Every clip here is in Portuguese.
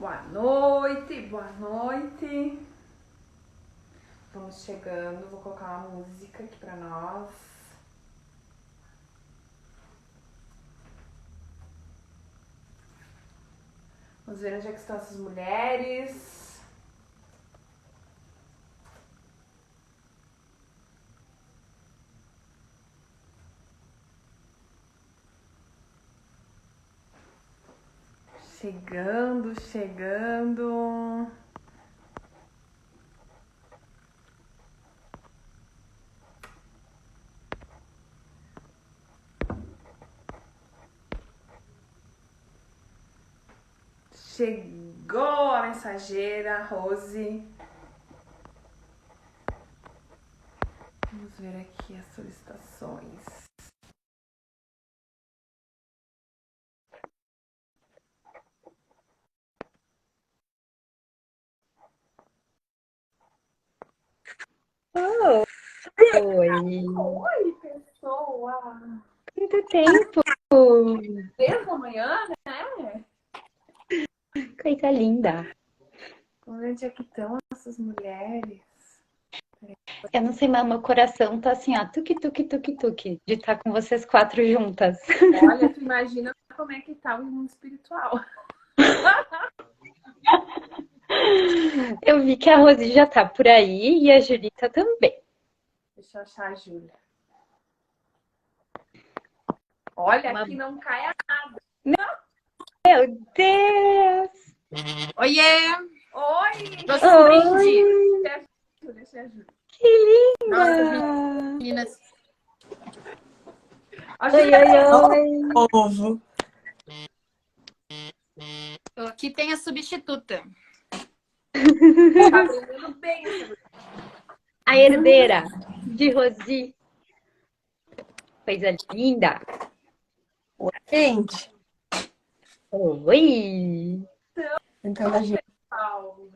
Boa noite, boa noite. Vamos chegando, vou colocar uma música aqui pra nós. Vamos ver onde é que estão essas mulheres. Chegando. Chegou a mensageira, Rose. Vamos ver aqui as solicitações. Oh, oi, Oi, pessoa! quanto tempo! Desde amanhã, né? Coisa linda. Onde é que estão essas mulheres? Eu não sei, mas meu coração tá assim, ó, tuque, tuque, tuque, tuque, de estar com vocês quatro juntas. Olha, tu imagina como é que tá o mundo espiritual. Eu vi que a Rose já tá por aí e a Julita também. Deixa eu achar a Júlia. Olha, Uma... aqui não cai a... Meu Deus! Oiê! Oi! Trouxe um brinde! Oi! Deixa a Júlia. Que Nossa, as linda! meninas. A Oi, Júlia oi, tem... oi! Povo. Aqui tem a substituta. Tá aprendendo bem essa... A herdeira de Rosi. Coisa linda! Oi, gente. Oi! Então, a gente...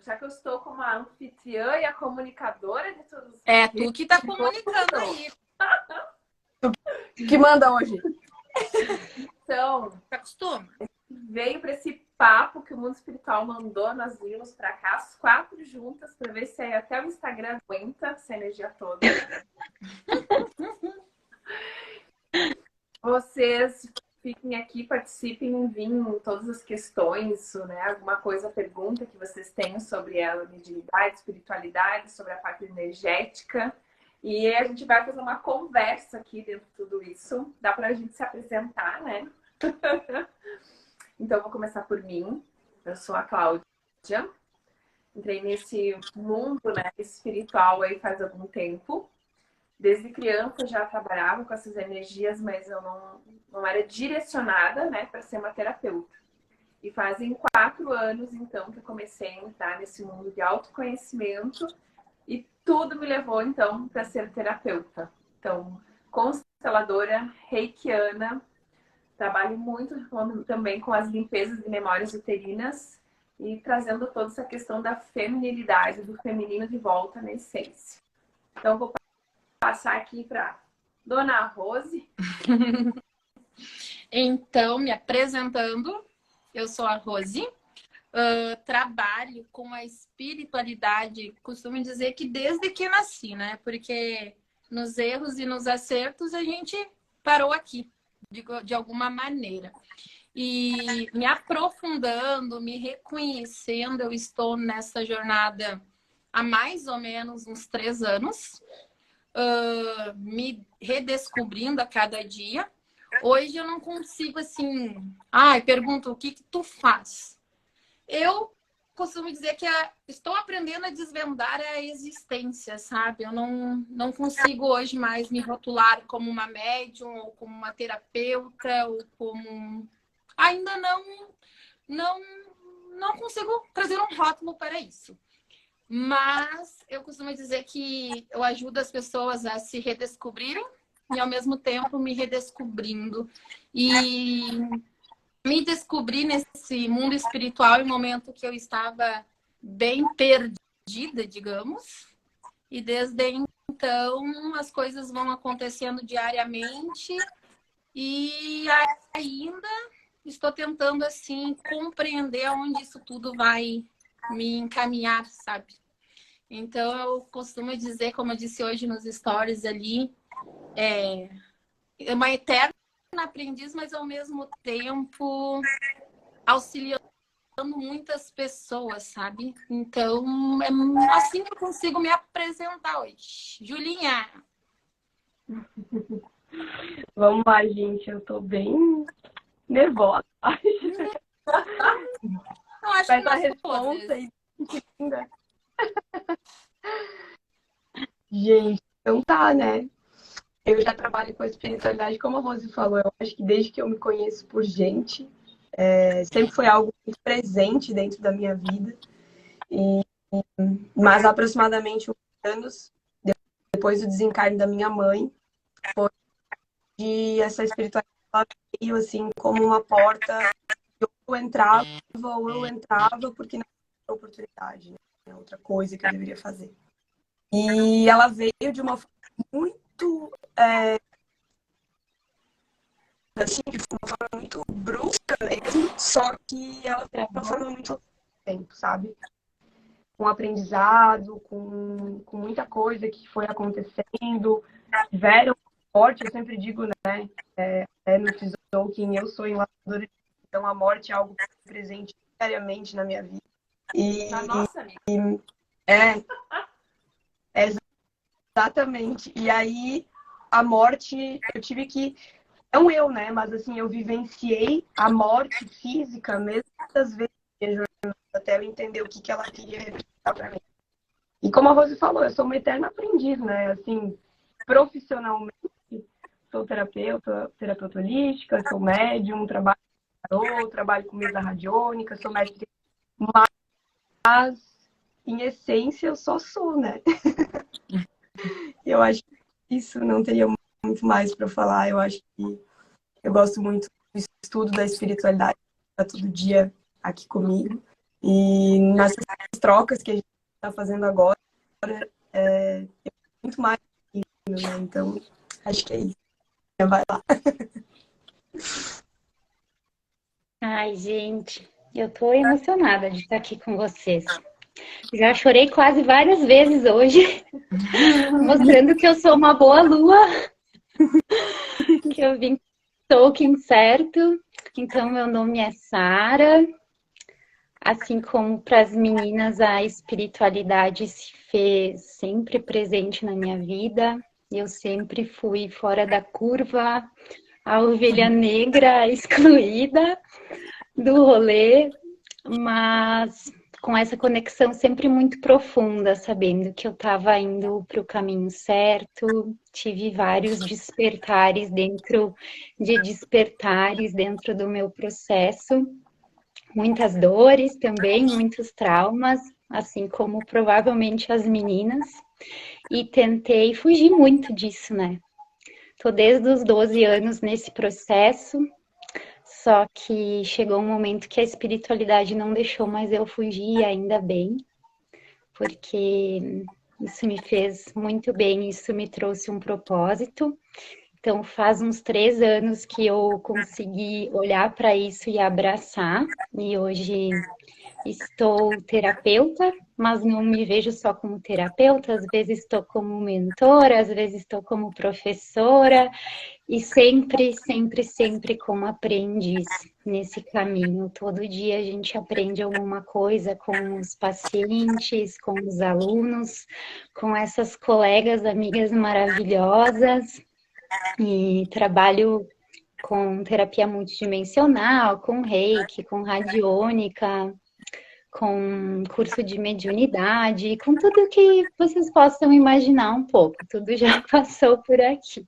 Já que eu estou como a anfitriã e a comunicadora de todos os... É, tu que tá comunicando aí. que manda hoje? Então, Te acostuma. veio para esse papo que o mundo espiritual mandou, nós vimos para cá, as quatro juntas, para ver se aí até o Instagram aguenta essa energia toda. Vocês fiquem aqui, participem, enviem todas as questões, né? Alguma coisa, pergunta que vocês tenham sobre a mediunidade, espiritualidade, sobre a parte energética. E a gente vai fazer uma conversa aqui dentro de tudo isso. Dá para a gente se apresentar, né? Então, eu vou começar por mim. Eu sou a Cláudia. Entrei nesse mundo, né, espiritual aí faz algum tempo. Desde criança eu já trabalhava com essas energias, mas eu não era direcionada, né, para ser uma terapeuta. E fazem 4 anos, então, que eu comecei a entrar nesse mundo de autoconhecimento e tudo me levou, então, para ser terapeuta. Então, consteladora, reikiana, trabalho muito também com as limpezas de memórias uterinas e trazendo toda essa questão da feminilidade, do feminino de volta na essência. Então, vou passar aqui para Dona Rose. Então, me apresentando, eu sou a Rose. Trabalho com a espiritualidade, costumo dizer que desde que nasci, né? Porque nos erros e nos acertos a gente parou aqui, de alguma maneira. E me aprofundando, me reconhecendo, eu estou nessa jornada há mais ou menos uns 3 anos, me redescobrindo a cada dia. Hoje eu não consigo assim... pergunto, o que tu faz? Eu costumo dizer que estou aprendendo a desvendar a existência, sabe? Eu não consigo hoje mais me rotular como uma médium, ou como uma terapeuta, ou como... Ainda não, não consigo trazer um rótulo para isso. Mas eu costumo dizer que eu ajudo as pessoas a se redescobrirem e, ao mesmo tempo, me redescobrindo. E me descobri nesse mundo espiritual em um momento que eu estava bem perdida, digamos. E desde então as coisas vão acontecendo diariamente e ainda estou tentando, assim, compreender aonde isso tudo vai me encaminhar, sabe? Então, eu costumo dizer, como eu disse hoje nos stories ali, é uma eterna aprendiz, mas ao mesmo tempo auxiliando muitas pessoas, sabe? Então, é assim que eu consigo me apresentar hoje. Julinha! Vamos lá, gente. Eu tô bem nervosa. Eu acho que Mas a nós resposta todas. aí. Gente, então tá, né? Eu já trabalho com a espiritualidade, como a Rose falou, eu acho que desde que eu me conheço por gente, sempre foi algo muito presente dentro da minha vida. Mas aproximadamente uns anos depois do desencarne da minha mãe, foi que essa espiritualidade veio assim como uma porta que ou eu entrava porque não tinha oportunidade, né? Outra coisa que eu deveria fazer. E ela veio de uma forma muito assim, de uma forma muito brusca mesmo, só que ela veio de uma forma muito tempo, sabe? Com aprendizado, com muita coisa que foi acontecendo, tiveram morte, eu sempre digo, né? No Tzolk'in, eu sou enlaçadora, então a morte é algo presente diariamente na minha vida. E Na nossa, amiga. é, é exatamente. E aí a morte, eu tive que, não eu, né? Mas assim, eu vivenciei a morte física mesmo muitas vezes, até eu entender o que ela queria representar para mim. E como a Rose falou, eu sou uma eterna aprendiz, né? Assim, profissionalmente, sou terapeuta holística, sou médium, trabalho com tarô, trabalho com mesa radiônica, sou mestre, mas em essência eu só sou, né? Eu acho que isso não teria muito mais para falar. Eu acho que eu gosto muito do estudo da espiritualidade, está todo dia aqui comigo. E nessas trocas que a gente está fazendo agora, é muito mais, né? Então, acho que é isso. Vai lá. Ai, gente, eu tô emocionada de estar aqui com vocês. Já chorei quase várias vezes hoje, mostrando que eu sou uma boa lua, que eu vim Tolkien certo. Então, meu nome é Sara. Assim como para as meninas, a espiritualidade se fez sempre presente na minha vida. Eu sempre fui fora da curva, a ovelha negra excluída do rolê, mas com essa conexão sempre muito profunda, sabendo que eu estava indo para o caminho certo. Tive vários despertares dentro de despertares dentro do meu processo. Muitas dores também, muitos traumas, assim como provavelmente as meninas. E tentei fugir muito disso, né? Tô desde os 12 anos nesse processo, só que chegou um momento que a espiritualidade não deixou mais eu fugir, ainda bem, porque isso me fez muito bem, isso me trouxe um propósito. Então, faz uns 3 anos que eu consegui olhar para isso e abraçar, e hoje estou terapeuta, mas não me vejo só como terapeuta, às vezes estou como mentora, às vezes estou como professora, e sempre, sempre, sempre como aprendiz nesse caminho. Todo dia a gente aprende alguma coisa com os pacientes, com os alunos, com essas colegas, amigas maravilhosas, e trabalho com terapia multidimensional, com reiki, com radiônica, com curso de mediunidade, com tudo que vocês possam imaginar um pouco, tudo já passou por aqui.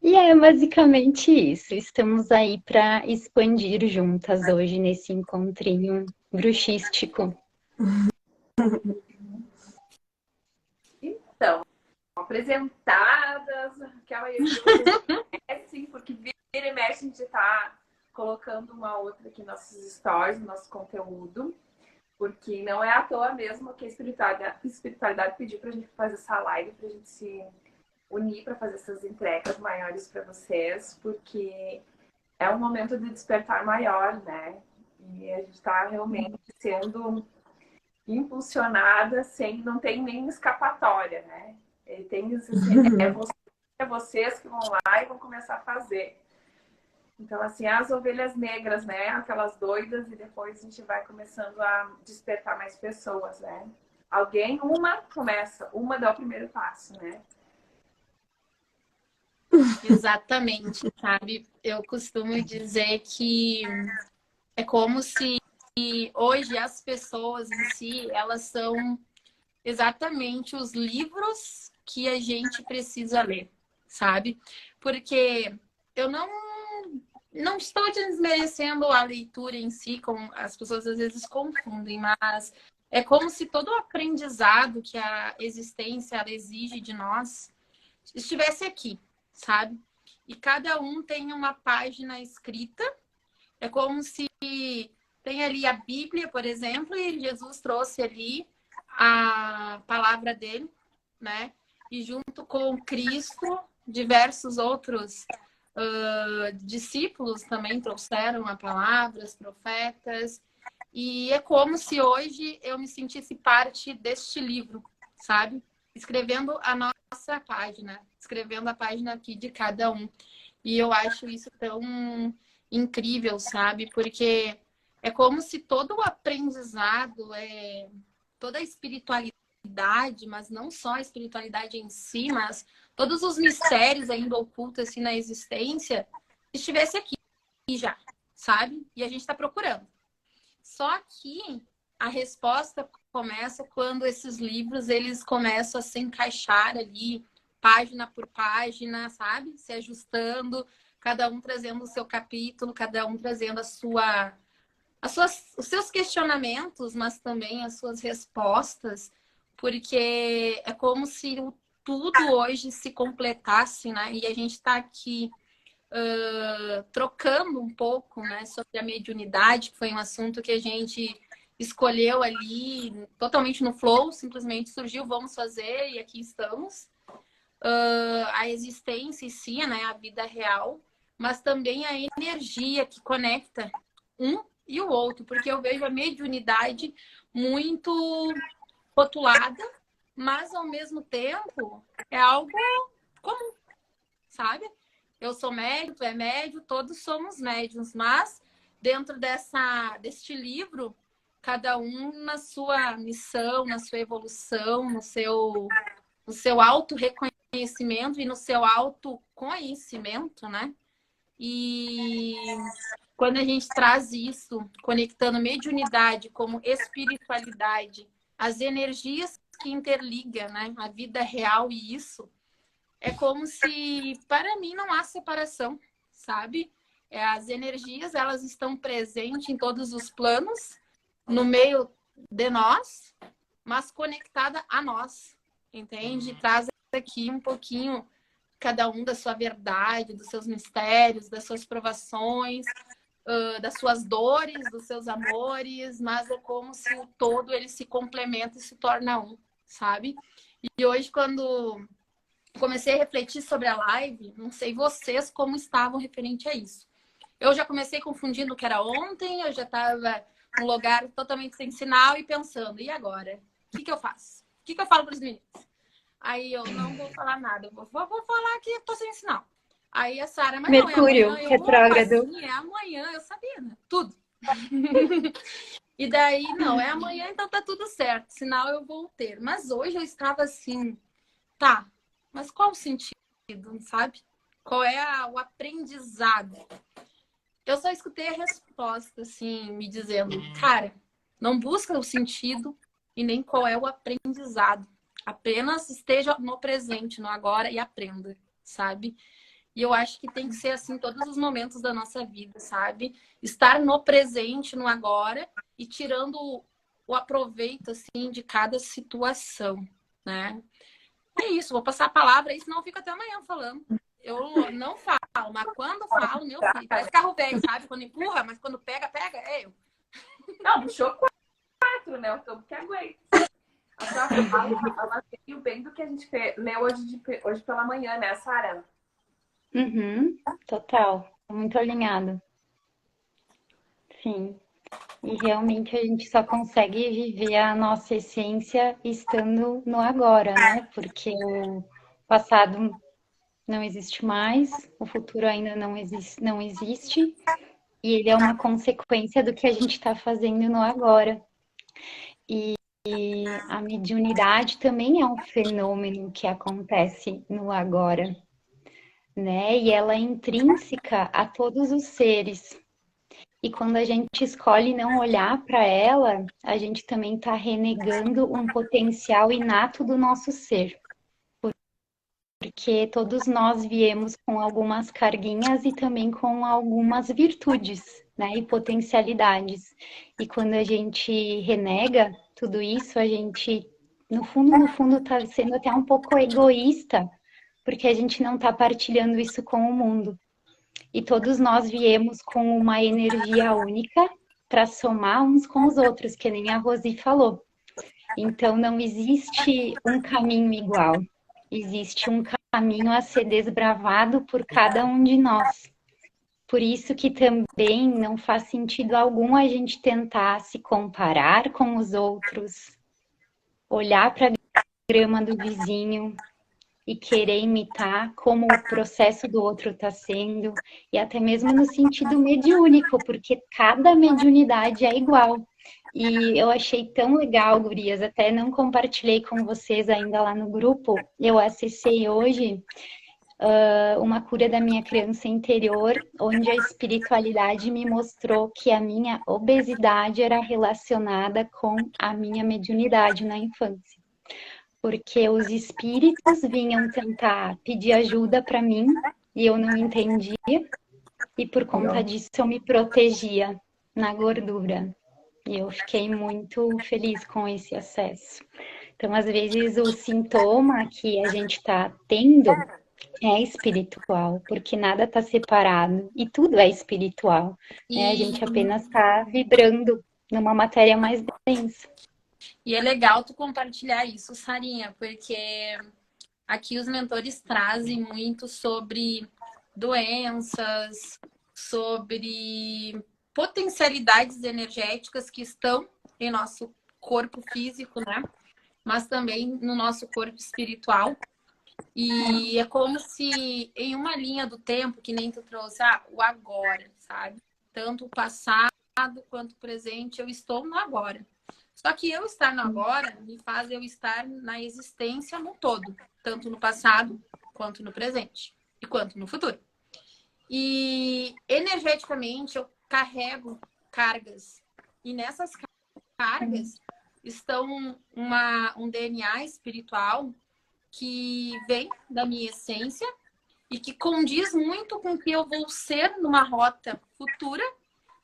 E é basicamente isso. Estamos aí para expandir juntas hoje nesse encontrinho bruxístico. Então, apresentadas, aquela e eu vocês conhecem, porque vira e mexe a gente tá colocando uma outra aqui nos nossos stories, no nosso conteúdo, porque não é à toa mesmo que a espiritualidade pediu pra gente fazer essa live, pra gente se unir para fazer essas entregas maiores para vocês, porque é um momento de despertar maior, né? E a gente está realmente sendo impulsionada não tem nem escapatória, né? Ele tem assim, vocês que vão lá e vão começar a fazer. Então, assim, as ovelhas negras, né? Aquelas doidas, e depois a gente vai começando a despertar mais pessoas, né? Uma começa, uma dá o primeiro passo, né? Exatamente, sabe? Eu costumo dizer que é como se hoje as pessoas em si, elas são exatamente os livros que a gente precisa ler, sabe? Porque eu não estou desmerecendo a leitura em si, como as pessoas às vezes confundem, mas é como se todo o aprendizado que a existência ela exige de nós estivesse aqui, sabe? E cada um tem uma página escrita. É como se tem ali a Bíblia, por exemplo, e Jesus trouxe ali a palavra dele, né? E junto com Cristo, diversos outros discípulos também trouxeram a palavra, os profetas. E é como se hoje eu me sentisse parte deste livro, sabe? Escrevendo a nossa página, escrevendo a página aqui de cada um. E eu acho isso tão incrível, sabe? Porque é como se todo o aprendizado, toda a espiritualidade, mas não só a espiritualidade em si, mas todos os mistérios ainda ocultos assim na existência, estivesse aqui já, sabe? E a gente está procurando. Só que a resposta começa quando esses livros eles começam a se encaixar ali, página por página, sabe? Se ajustando, cada um trazendo o seu capítulo, cada um trazendo os seus questionamentos, mas também as suas respostas, porque é como se tudo hoje se completasse, né? E a gente está aqui trocando um pouco, né, sobre a mediunidade, que foi um assunto que a gente escolheu ali totalmente no flow, simplesmente surgiu, vamos fazer, e aqui estamos. A existência em si, né, a vida real, mas também a energia que conecta um e o outro, porque eu vejo a mediunidade muito rotulada, mas ao mesmo tempo é algo comum, sabe? Eu sou médium, tu é médium, todos somos médiums, mas dentro deste livro, cada um na sua missão, na sua evolução, no seu auto-reconhecimento e no seu autoconhecimento, né? E quando a gente traz isso, conectando mediunidade como espiritualidade, as energias que interligam, né? A vida real e isso, é como se, para mim, não há separação, sabe? As energias, elas estão presentes em todos os planos, no meio de nós, mas conectada a nós, entende? Traz aqui um pouquinho cada um da sua verdade, dos seus mistérios, das suas provações, das suas dores, dos seus amores, mas é como se o todo ele se complementa e se torna um, sabe? E hoje, quando comecei a refletir sobre a live, não sei vocês como estavam referente a isso. Eu já comecei confundindo o que era ontem, eu já estava num lugar totalmente sem sinal e pensando, e agora? O que eu faço? O que eu falo para os meninos? Aí eu não vou falar nada, eu vou falar que eu tô sem sinal. Aí a Sara, mas Mercúrio, não, é amanhã. retrógrado. Assim, é amanhã, eu sabia, né? Tudo. E daí, não, é amanhã, então tá tudo certo, sinal eu vou ter. Mas hoje eu estava assim, tá, mas qual o sentido, sabe? Qual é o aprendizado? Eu só escutei a resposta, assim, me dizendo, cara, não busca o sentido e nem qual é o aprendizado. Apenas esteja no presente, no agora e aprenda, sabe? E eu acho que tem que ser assim todos os momentos da nossa vida, sabe? Estar no presente, no agora e tirando o aproveito, assim, de cada situação, né? É isso, vou passar a palavra aí, senão eu fico até amanhã falando. Eu não falo, mas quando falo, meu filho, parece carro velho, sabe? Quando empurra, mas quando pega, é eu. Não, puxou 4, né? O topo que aguenta. A sua fala, ela veio bem do que a gente leu hoje pela manhã, né, Sara? Uhum, total. muito alinhado. Sim. E realmente a gente só consegue viver a nossa essência estando no agora, né? Porque o passado não existe mais, o futuro ainda não existe, e ele é uma consequência do que a gente está fazendo no agora. E a mediunidade também é um fenômeno que acontece no agora, né? E ela é intrínseca a todos os seres. E quando a gente escolhe não olhar para ela, a gente também está renegando um potencial inato do nosso ser. Porque todos nós viemos com algumas carguinhas e também com algumas virtudes, né? E potencialidades. E quando a gente renega tudo isso, a gente, no fundo, está sendo até um pouco egoísta, porque a gente não está partilhando isso com o mundo. E todos nós viemos com uma energia única para somar uns com os outros, que nem a Rosi falou. Então, não existe um caminho igual. Existe um caminho a ser desbravado por cada um de nós. Por isso que também não faz sentido algum a gente tentar se comparar com os outros, olhar para a grama do vizinho e querer imitar como o processo do outro está sendo, e até mesmo no sentido mediúnico, porque cada mediunidade é igual. E eu achei tão legal, gurias, até não compartilhei com vocês ainda lá no grupo, eu acessei hoje uma cura da minha criança interior, onde a espiritualidade me mostrou que a minha obesidade era relacionada com a minha mediunidade na infância. Porque os espíritos vinham tentar pedir ajuda para mim e eu não entendia, e por conta disso eu me protegia na gordura. E eu fiquei muito feliz com esse acesso. Então, às vezes, o sintoma que a gente está tendo é espiritual, porque nada está separado e tudo é espiritual. Né? A gente apenas está vibrando numa matéria mais densa. E é legal tu compartilhar isso, Sarinha, porque aqui os mentores trazem muito sobre doenças, sobre potencialidades energéticas que estão em nosso corpo físico, né? Mas também no nosso corpo espiritual. E é como se em uma linha do tempo, que nem tu trouxe, o agora, sabe? Tanto o passado quanto o presente, eu estou no agora. Só que eu estar no agora me faz eu estar na existência no todo, tanto no passado, quanto no presente, e quanto no futuro. E energeticamente eu carrego cargas. E nessas cargas estão um DNA espiritual que vem da minha essência e que condiz muito com o que eu vou ser numa rota futura,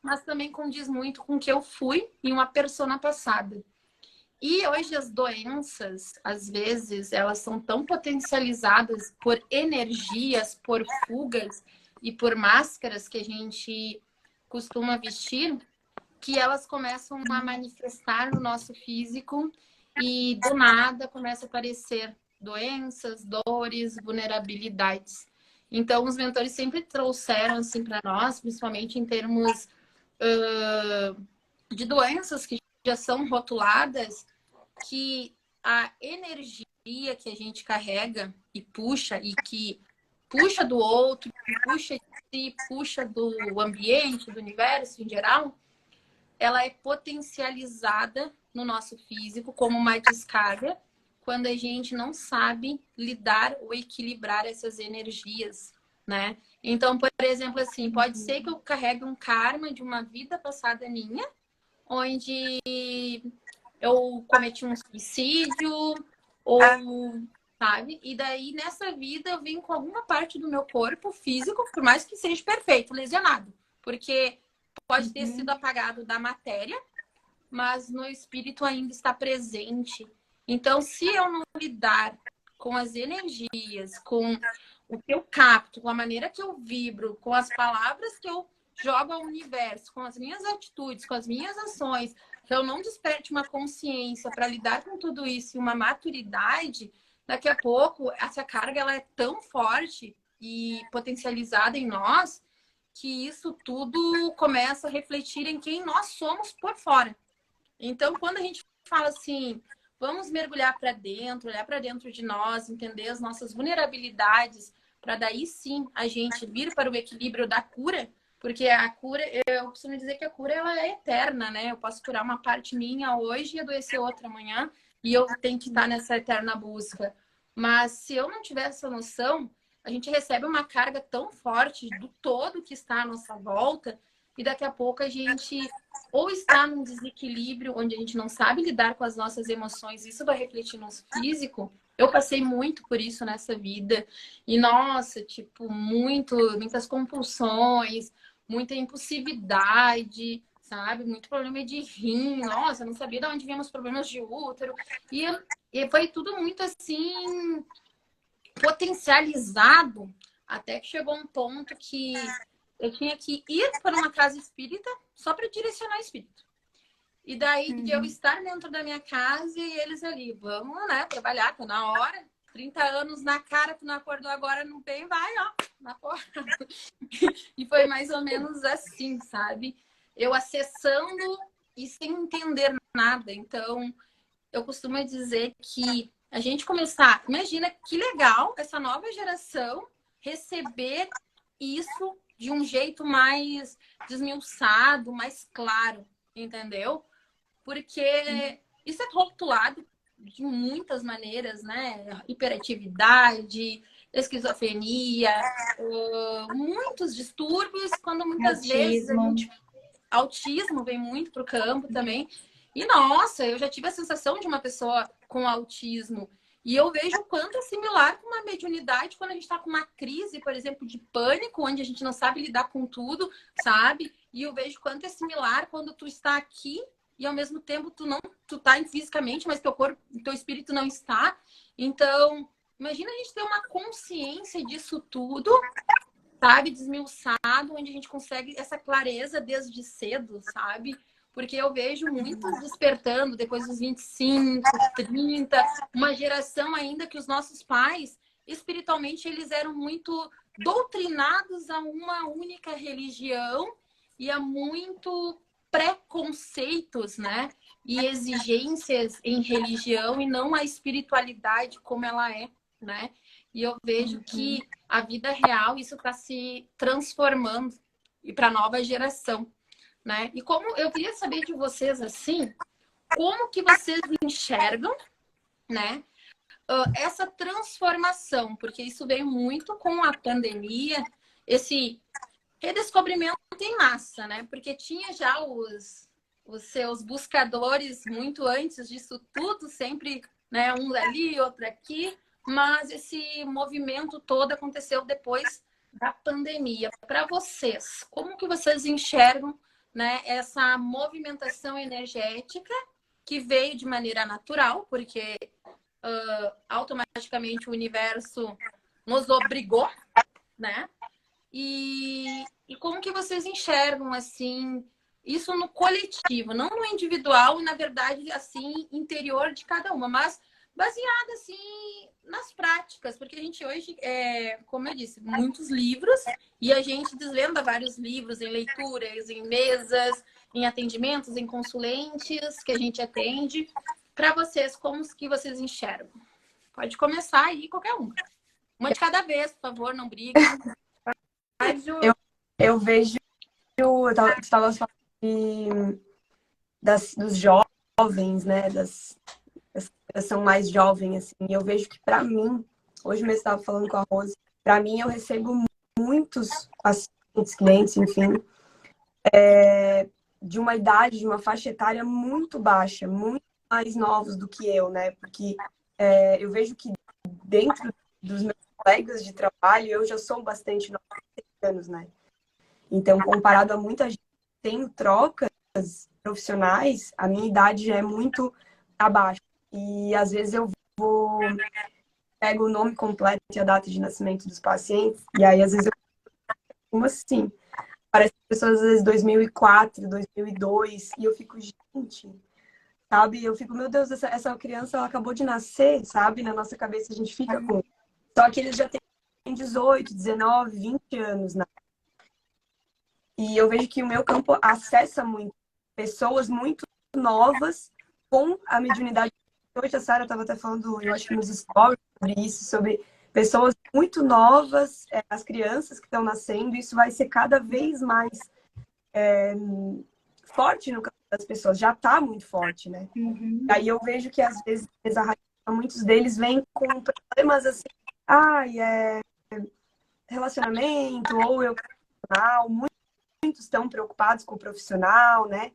mas também condiz muito com o que eu fui em uma persona passada. E hoje as doenças, às vezes, elas são tão potencializadas por energias, por fugas e por máscaras que a gente costuma vestir, que elas começam a manifestar no nosso físico e do nada começa a aparecer doenças, dores, vulnerabilidades. Então, os mentores sempre trouxeram assim para nós, principalmente em termos de doenças que já são rotuladas, que a energia que a gente carrega e que puxa do outro, puxa de si, puxa do ambiente, do universo em geral, ela é potencializada no nosso físico como uma descarga quando a gente não sabe lidar ou equilibrar essas energias, né? Então, por exemplo, assim, pode ser que eu carregue um karma de uma vida passada minha, onde eu cometi um suicídio, ou, sabe? E daí, nessa vida, eu vim com alguma parte do meu corpo físico, por mais que seja perfeito, lesionado. Porque pode ter sido apagado da matéria, mas no espírito ainda está presente. Então, se eu não lidar com as energias, com o que eu capto, com a maneira que eu vibro, com as palavras que eu jogo ao universo, com as minhas atitudes, com as minhas ações, que eu não desperte uma consciência para lidar com tudo isso e uma maturidade, daqui a pouco essa carga ela é tão forte e potencializada em nós que isso tudo começa a refletir em quem nós somos por fora. Então, quando a gente fala assim, vamos mergulhar para dentro, olhar para dentro de nós, entender as nossas vulnerabilidades, para daí sim a gente vir para o equilíbrio da cura, porque a cura, eu costumo dizer que a cura ela é eterna, né? Eu posso curar uma parte minha hoje e adoecer outra amanhã, e eu tenho que estar nessa eterna busca. Mas se eu não tiver essa noção, a gente recebe uma carga tão forte do todo que está à nossa volta, e daqui a pouco a gente ou está num desequilíbrio onde a gente não sabe lidar com as nossas emoções, isso vai refletir no nosso físico. Eu passei muito por isso nessa vida. E, nossa, tipo, muitas compulsões, muita impulsividade, sabe? Muito problema de rim. Nossa, eu não sabia de onde vinham os problemas de útero. E foi tudo muito, assim, potencializado, até que chegou um ponto que eu tinha que ir para uma casa espírita só para direcionar espírito. E daí de eu estar dentro da minha casa e eles ali, vamos, né, trabalhar, tá na hora. 30 anos na cara, tu não acordou agora, não tem, vai, ó, na porta. E foi mais ou menos assim, sabe? Eu acessando e sem entender nada. Então, eu costumo dizer que a gente começar, imagina que legal essa nova geração receber isso de um jeito mais desmiuçado, mais claro, entendeu? Porque isso é rotulado de muitas maneiras, né? Hiperatividade, esquizofrenia, muitos distúrbios, quando muitas vezes a gente... Autismo vem muito para o campo também. E, nossa, eu já tive a sensação de uma pessoa com autismo. E eu vejo o quanto é similar com uma mediunidade quando a gente está com uma crise, por exemplo, de pânico, onde a gente não sabe lidar com tudo, sabe? E eu vejo o quanto é similar quando tu está aqui e ao mesmo tempo tu tá fisicamente, mas teu corpo, teu espírito não está. Então, imagina a gente ter uma consciência disso tudo, sabe, desmiuçado, onde a gente consegue essa clareza desde cedo, sabe? Porque eu vejo muitos despertando depois dos 25, 30, uma geração ainda que os nossos pais, espiritualmente, eles eram muito doutrinados a uma única religião e a muito preconceitos, né? E exigências em religião e não a espiritualidade como ela é, né? E eu vejo que a vida real, isso está se transformando e para a nova geração, né? E como eu queria saber de vocês, assim, como que vocês enxergam, né? Essa transformação, porque isso veio muito com a pandemia, esse redescobrimento em massa, né? Porque tinha já os seus buscadores muito antes disso tudo, sempre, né? Um ali, outro aqui, mas esse movimento todo aconteceu depois da pandemia. Para vocês, como que vocês enxergam, né, essa movimentação energética que veio de maneira natural, porque automaticamente o universo nos obrigou, né? E como que vocês enxergam, assim, isso no coletivo, não no individual, na verdade, assim, interior de cada uma, mas baseada, assim, nas práticas, porque a gente hoje, como eu disse, muitos livros, e a gente desvenda vários livros em leituras, em mesas, em atendimentos, em consulentes que a gente atende. Para vocês, como que vocês enxergam? Pode começar aí, qualquer uma. Uma de cada vez, por favor, não briguem. Eu vejo, tu estava falando dos jovens, né? Da geração mais jovem, assim. E eu vejo que, para mim, hoje mesmo estava falando com a Rose, para mim, eu recebo muitos pacientes, clientes, enfim, de uma idade, de uma faixa etária muito baixa, muito mais novos do que eu, né? Porque eu vejo que dentro dos meus colegas de trabalho, eu já sou bastante nova, 30 anos, né? Então, comparado a muita gente que tem trocas profissionais, a minha idade já é muito abaixo. E às vezes eu pego o nome completo e a data de nascimento dos pacientes, e aí às vezes eu como assim? Parece que pessoas às vezes 2004, 2002, e eu fico, gente, sabe? Eu fico, meu Deus, essa criança ela acabou de nascer, sabe? Na nossa cabeça a gente fica com... Só que eles já têm 18, 19, 20 anos, né? E eu vejo que o meu campo acessa muito pessoas muito novas com a mediunidade. Hoje a Sara estava até falando, eu acho que nos stories sobre isso, sobre pessoas muito novas, as crianças que estão nascendo. Isso vai ser cada vez mais forte no campo das pessoas. Já está muito forte, né? Uhum. Aí eu vejo que às vezes muitos deles vêm com problemas assim, relacionamento, ou eu profissional, muitos estão preocupados com o profissional, né?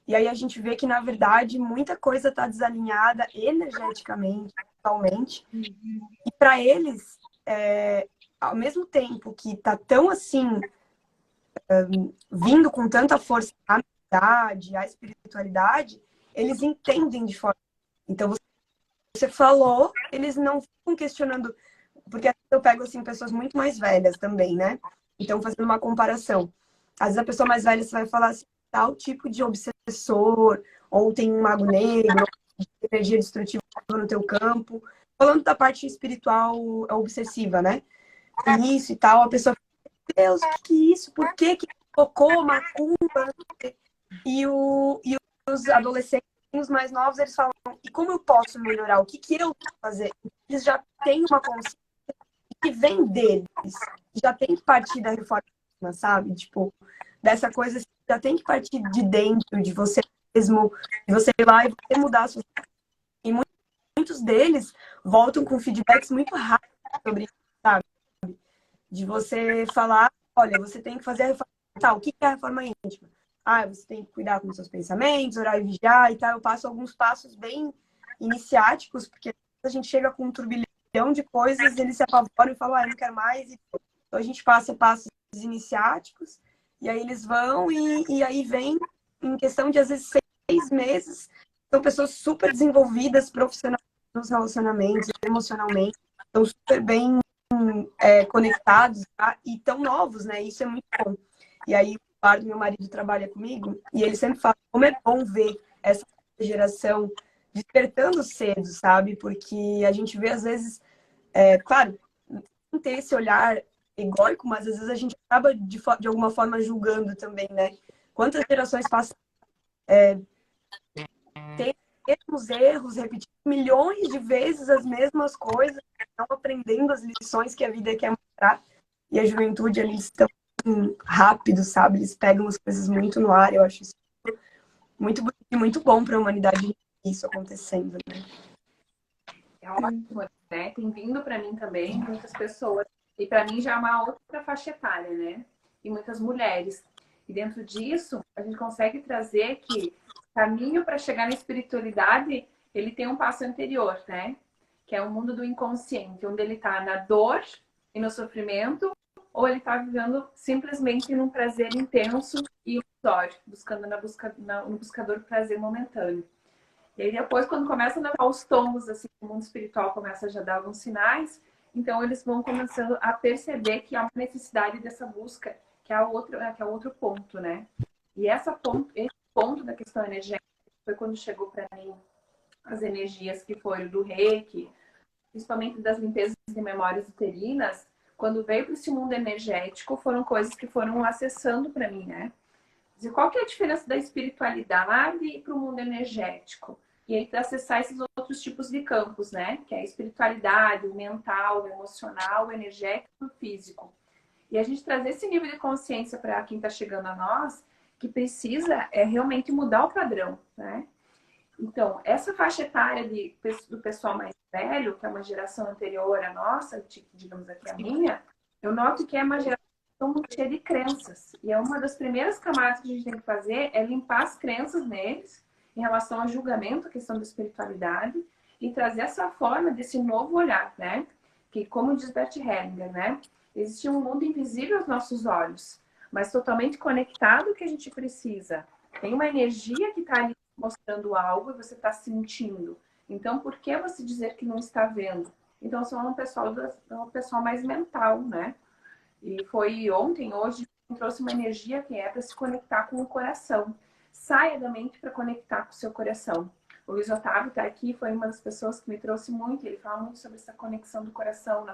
E aí a gente vê que, na verdade, muita coisa está desalinhada energeticamente, totalmente. E para eles, ao mesmo tempo que está tão assim, vindo com tanta força a amizade, a espiritualidade, eles entendem de forma. Então, você falou, eles não ficam questionando, porque eu pego assim pessoas muito mais velhas também, né? Então, fazendo uma comparação. Às vezes a pessoa mais velha você vai falar assim, tal tipo de obsessor, ou tem um mago negro, ou energia destrutiva no teu campo. Falando da parte espiritual obsessiva, né? E isso e tal, a pessoa fala, Deus, o que é isso? Por que que colocou macumba? E os adolescentes, os mais novos, eles falam, e como eu posso melhorar? O que que eu posso fazer? Eles já têm uma consciência que vem deles. Já tem que partir da reforma, sabe? Tipo, dessa coisa já tem que partir de dentro, de você mesmo, de você ir lá e você mudar a sua... E muitos deles voltam com feedbacks muito rápidos sobre isso, sabe? De você falar, olha, você tem que fazer a reforma. Tá, o que é a reforma íntima? Ah, você tem que cuidar com os seus pensamentos, orar e vigiar e tal. Eu passo alguns passos bem iniciáticos, porque a gente chega com um turbilhão de coisas, eles se apavoram e falam, ah, eu não quero mais. Então a gente passa passos iniciáticos, e aí eles vão, e aí vem, em questão de às vezes 6 meses, são pessoas super desenvolvidas profissionalmente nos relacionamentos, emocionalmente, estão super bem conectados, tá? E tão novos, né? Isso é muito bom. E aí, o Eduardo, meu marido, trabalha comigo, e ele sempre fala como é bom ver essa geração despertando cedo, sabe? Porque a gente vê, às vezes, claro, não ter esse olhar egóico, mas às vezes a gente acaba, de alguma forma, julgando também, né? Quantas gerações passam tem mesmos erros, repetindo milhões de vezes as mesmas coisas, não aprendendo as lições que a vida quer mostrar. E a juventude, eles estão rápidos, sabe? Eles pegam as coisas muito no ar. Eu acho isso muito bonito e muito bom para a humanidade, isso acontecendo, né? É ótimo, né? Tem vindo para mim também muitas pessoas. E para mim já é uma outra faixa etária, né? E muitas mulheres. E dentro disso, a gente consegue trazer que o caminho para chegar na espiritualidade, ele tem um passo anterior, né? Que é o mundo do inconsciente, onde ele está na dor e no sofrimento, ou ele está vivendo simplesmente num prazer intenso e ilusório, buscando no buscador prazer momentâneo. E aí depois, quando começam a dar os tombos, assim, o mundo espiritual começa a já dar alguns sinais, então eles vão começando a perceber que há uma necessidade dessa busca, que é outro ponto, né? E esse ponto da questão energética foi quando chegou para mim as energias que foram do Reiki, principalmente das limpezas de memórias uterinas, quando veio para esse mundo energético, foram coisas que foram acessando para mim, né? Dizer, qual que é a diferença da espiritualidade para o mundo energético? E aí, para acessar esses outros tipos de campos, né? Que é a espiritualidade, o mental, o emocional, o energético e o físico. E a gente trazer esse nível de consciência para quem está chegando a nós, que precisa realmente mudar o padrão, né? Então, essa faixa etária do pessoal mais velho, que é uma geração anterior à nossa, digamos aqui a minha, eu noto que é uma geração muito cheia de crenças. E é uma das primeiras camadas que a gente tem que fazer é limpar as crenças neles em relação ao julgamento, a questão da espiritualidade, e trazer essa forma desse novo olhar, né? Que, como diz Bert Hellinger, né? Existe um mundo invisível aos nossos olhos, mas totalmente conectado que a gente precisa. Tem uma energia que está ali mostrando algo e você está sentindo. Então, por que você dizer que não está vendo? Então, são um pessoal mais mental, né? E foi ontem, hoje, trouxe uma energia que é para se conectar com o coração. Saia da mente para conectar com o seu coração. O Luiz Otávio está aqui, foi uma das pessoas que me trouxe muito. Ele fala muito sobre essa conexão do coração,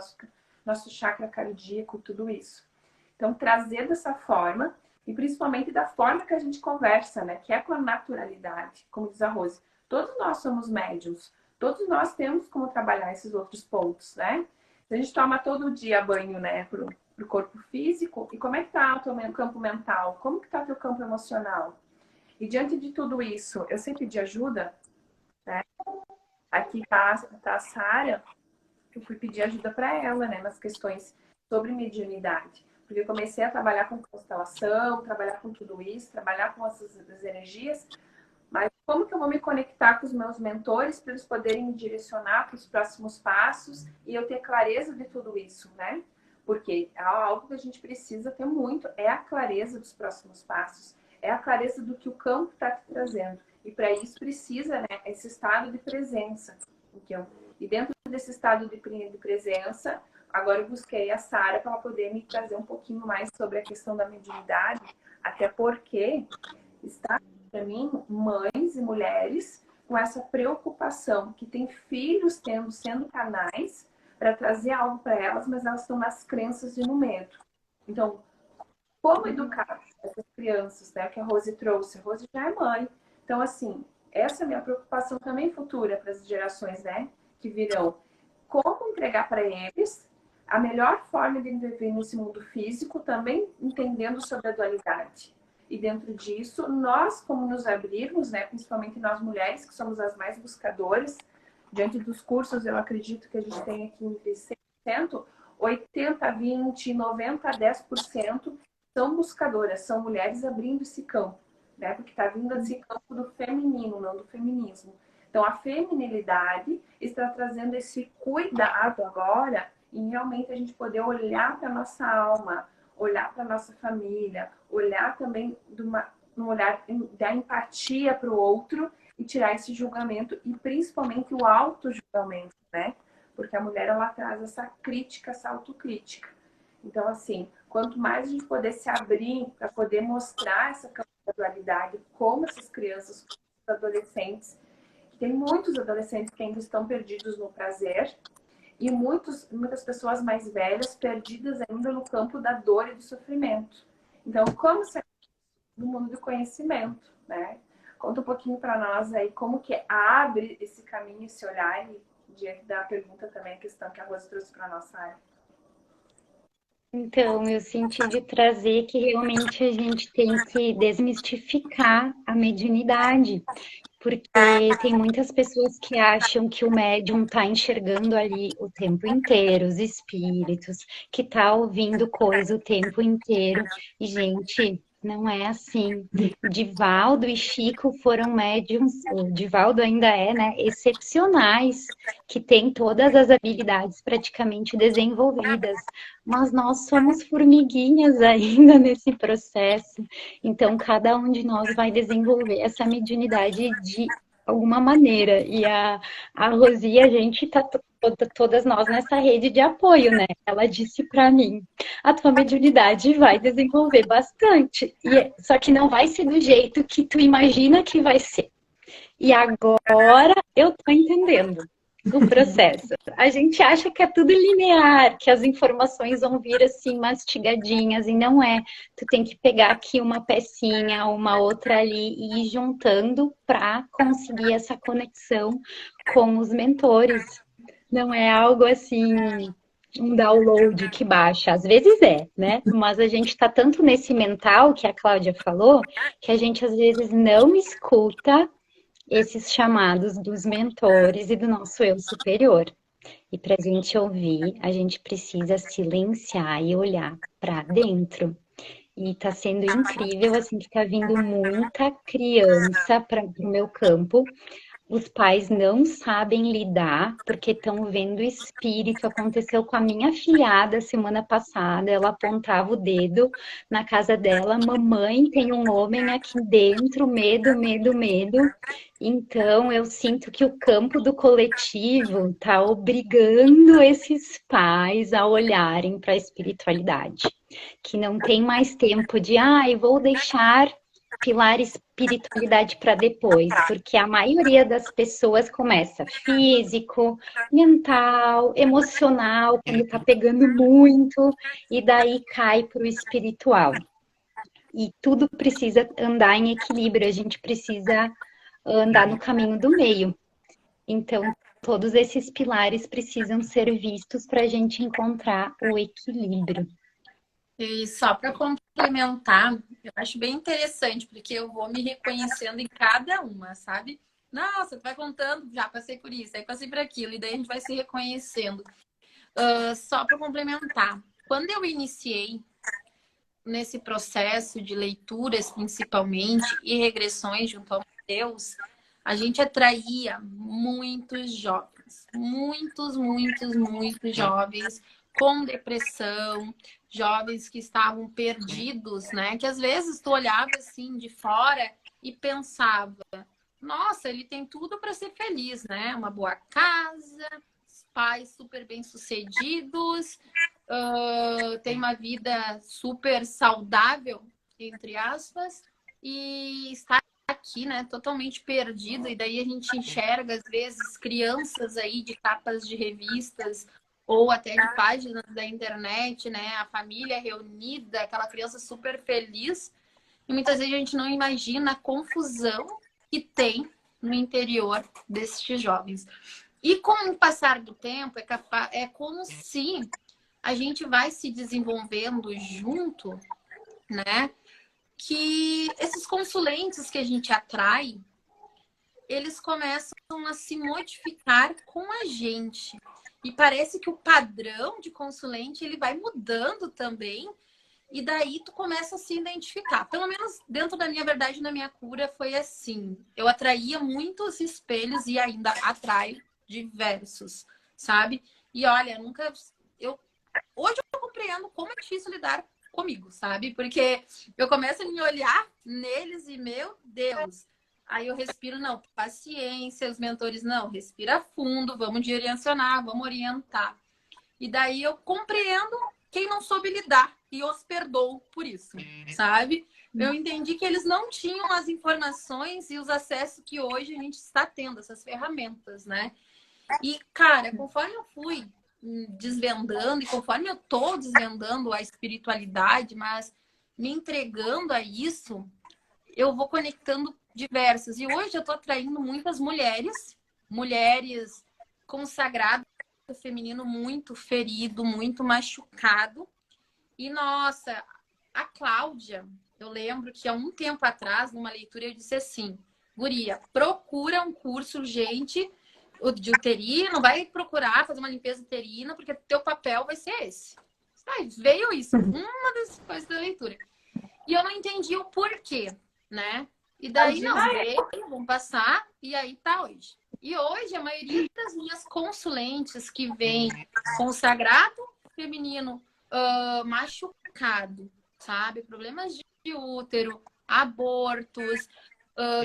nosso chakra cardíaco, tudo isso. Então, trazer dessa forma, E principalmente da forma que a gente conversa, né? Que é com a naturalidade, como diz a Rose. Todos nós somos médiums. Todos nós temos como trabalhar esses outros pontos, né? A gente toma todo dia banho, né? Pro corpo físico. E como é que tá o teu campo mental? Como que tá o teu campo emocional? E diante de tudo isso, eu sempre pedi ajuda, né? Aqui tá a Sara. Eu fui pedir ajuda para ela, né? Nas questões sobre mediunidade. Porque eu comecei a trabalhar com constelação, trabalhar com tudo isso, trabalhar com essas energias. Mas como que eu vou me conectar com os meus mentores para eles poderem me direcionar para os próximos passos e eu ter clareza de tudo isso, né? Porque algo que a gente precisa ter muito é a clareza dos próximos passos, é a clareza do que o campo está te trazendo. E para isso precisa, né, esse estado de presença. Então, e dentro desse estado de presença, agora eu busquei a Sara para ela poder me trazer um pouquinho mais sobre a questão da mediunidade, até porque está para mim mães e mulheres com essa preocupação que tem filhos sendo canais para trazer algo para elas, mas elas estão nas crenças e no medo. Então, como educar essas crianças, né? Que a Rose trouxe. A Rose já é mãe. Então, assim, essa é a minha preocupação também futura para as gerações, né? Que virão. Como entregar para eles a melhor forma de viver nesse mundo físico, também entendendo sobre a dualidade. E dentro disso, nós, como nos abrirmos, né? Principalmente nós mulheres, que somos as mais buscadoras, diante dos cursos, eu acredito que a gente tem aqui entre 100%, 80, 20, 90, 10% são buscadoras, são mulheres abrindo esse campo, né? Porque está vindo esse campo do feminino, não do feminismo. Então, a feminilidade está trazendo esse cuidado agora em realmente a gente poder olhar para a nossa alma, olhar para a nossa família, olhar também um olhar da empatia para o outro e tirar esse julgamento e principalmente o auto-julgamento, né? Porque a mulher, ela traz essa crítica, essa autocrítica. Então, assim, quanto mais a gente poder se abrir para poder mostrar essa dualidade, como essas crianças, os adolescentes, tem muitos adolescentes que ainda estão perdidos no prazer e muitas pessoas mais velhas perdidas ainda no campo da dor e do sofrimento. Então, como sair do mundo do conhecimento, né? Conta um pouquinho para nós aí como que abre esse caminho, esse olhar e diante da pergunta também, a questão que a Rosa trouxe para a nossa área. Então, eu senti de trazer que realmente a gente tem que desmistificar a mediunidade, porque tem muitas pessoas que acham que o médium está enxergando ali o tempo inteiro, os espíritos, que está ouvindo coisa o tempo inteiro. E, gente, não é assim. Divaldo e Chico foram médiums, o Divaldo ainda é, né, excepcionais, que tem todas as habilidades praticamente desenvolvidas, mas nós somos formiguinhas ainda nesse processo. Então, cada um de nós vai desenvolver essa mediunidade de alguma maneira. E a Rosi, a gente está todas nós nessa rede de apoio, né? Ela disse para mim, a tua mediunidade vai desenvolver bastante. Só que não vai ser do jeito que tu imagina que vai ser. E agora eu tô entendendo o processo. A gente acha que é tudo linear, que as informações vão vir assim mastigadinhas, e não é. Tu tem que pegar aqui uma pecinha, uma outra ali e ir juntando para conseguir essa conexão com os mentores. Não é algo assim, um download que baixa. Às vezes é, né? Mas a gente tá tanto nesse mental que a Cláudia falou, que a gente às vezes não escuta esses chamados dos mentores e do nosso eu superior. E para a gente ouvir, a gente precisa silenciar e olhar para dentro. E está sendo incrível, assim, que está vindo muita criança para o meu campo. Os pais não sabem lidar porque estão vendo espírito. Aconteceu com a minha afilhada semana passada. Ela apontava o dedo na casa dela. Mamãe, tem um homem aqui dentro. Medo, medo, medo. Então, eu sinto que o campo do coletivo está obrigando esses pais a olharem para a espiritualidade. Que não tem mais tempo de, vou deixar pilar espiritualidade para depois, porque a maioria das pessoas começa físico, mental, emocional, quando tá pegando muito, e daí cai para o espiritual. E tudo precisa andar em equilíbrio, a gente precisa andar no caminho do meio. Então, todos esses pilares precisam ser vistos para a gente encontrar o equilíbrio. E só para complementar, eu acho bem interessante, porque eu vou me reconhecendo em cada uma, sabe? Nossa, tu vai contando, já passei por isso, aí passei por aquilo, e daí a gente vai se reconhecendo. Só para complementar, quando eu iniciei nesse processo de leituras, principalmente, e regressões junto ao Deus, a gente atraía muitos jovens, muitos jovens com depressão, jovens que estavam perdidos, né? Que às vezes tu olhava assim de fora e pensava, nossa, ele tem tudo para ser feliz, né? Uma boa casa, pais super bem-sucedidos, tem uma vida super saudável, entre aspas, e está aqui, né, totalmente perdido. E daí a gente enxerga, às vezes, crianças aí de capas de revistas ou até de páginas da internet, né, a família reunida, aquela criança super feliz. E muitas vezes a gente não imagina a confusão que tem no interior desses jovens. E com o passar do tempo, é como se a gente vai se desenvolvendo junto, né? Que esses consulentes que a gente atrai, eles começam a se modificar com a gente. E parece que o padrão de consulente, ele vai mudando também. E daí tu começa a se identificar. Pelo menos dentro da minha verdade, na minha cura, foi assim. Eu atraía muitos espelhos e ainda atraio diversos, sabe? E olha, hoje eu compreendo como é difícil lidar comigo, sabe? Porque eu começo a me olhar neles e, meu Deus, aí eu respiro, não, paciência, os mentores, não, respira fundo, vamos direcionar, vamos orientar. E daí eu compreendo quem não soube lidar e os perdoo por isso, sabe? Eu entendi que eles não tinham as informações e os acessos que hoje a gente está tendo, essas ferramentas, né? E, cara, conforme eu fui desvendando e conforme eu tô desvendando a espiritualidade, mas me entregando a isso, eu vou conectando diversas. E hoje eu tô atraindo muitas mulheres consagradas feminino muito ferido, muito machucado. E, nossa, a Cláudia, eu lembro que há um tempo atrás, numa leitura, eu disse assim, guria, procura um curso urgente de uterino, vai procurar fazer uma limpeza uterina, porque teu papel vai ser esse. Aí, veio isso, uma das coisas da leitura. E eu não entendi o porquê, né? E daí, não, veio, vamos passar, e aí tá hoje. E hoje, a maioria das minhas consulentes que vêm consagrado feminino machucado, sabe? Problemas de útero, abortos,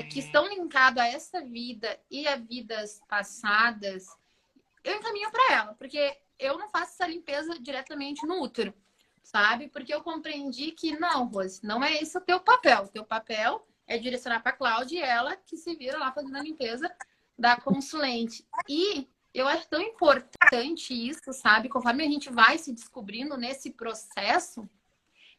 que estão linkados a essa vida e a vidas passadas, eu encaminho para ela, porque eu não faço essa limpeza diretamente no útero, sabe? Porque eu compreendi que não, Rose, não é esse o teu papel. O teu papel é direcionar para a Cláudia e ela que se vira lá fazendo a limpeza da consulente. E eu acho tão importante isso, sabe? Conforme a gente vai se descobrindo nesse processo,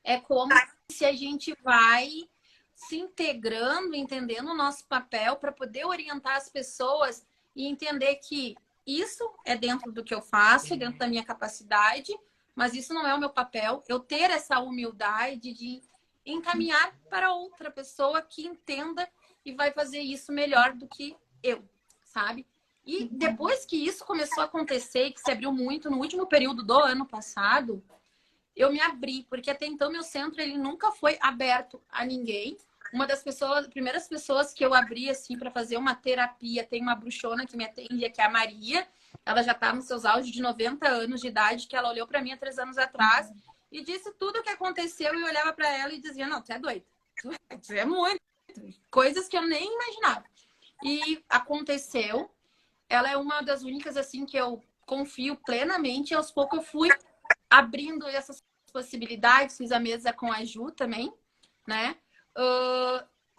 é como se a gente vai se integrando, entendendo o nosso papel para poder orientar as pessoas e entender que isso é dentro do que eu faço, dentro da minha capacidade, mas isso não é o meu papel. Eu ter essa humildade de encaminhar para outra pessoa que entenda e vai fazer isso melhor do que eu, sabe? E depois que isso começou a acontecer e que se abriu muito no último período do ano passado, eu me abri, porque até então meu centro ele nunca foi aberto a ninguém. Uma das primeiras pessoas que eu abri assim para fazer uma terapia, tem uma bruxona que me atende, que é a Maria. Ela já está nos seus auges de 90 anos de idade, que ela olhou para mim há 3 anos atrás e disse tudo o que aconteceu e eu olhava para ela e dizia, não, tu é doida. Tu é muito. Coisas que eu nem imaginava. E aconteceu. Ela é uma das únicas assim que eu confio plenamente e aos poucos eu fui abrindo essas possibilidades, fiz a mesa com a Ju também, né?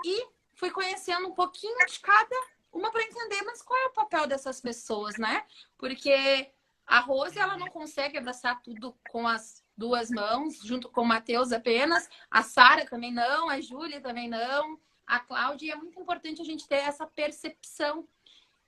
E fui conhecendo um pouquinho de cada uma para entender, mas qual é o papel dessas pessoas, né? Porque a Rose, ela não consegue abraçar tudo com as duas mãos, junto com o Matheus apenas. A Sara também não, a Júlia também não, a Cláudia. E é muito importante a gente ter essa percepção.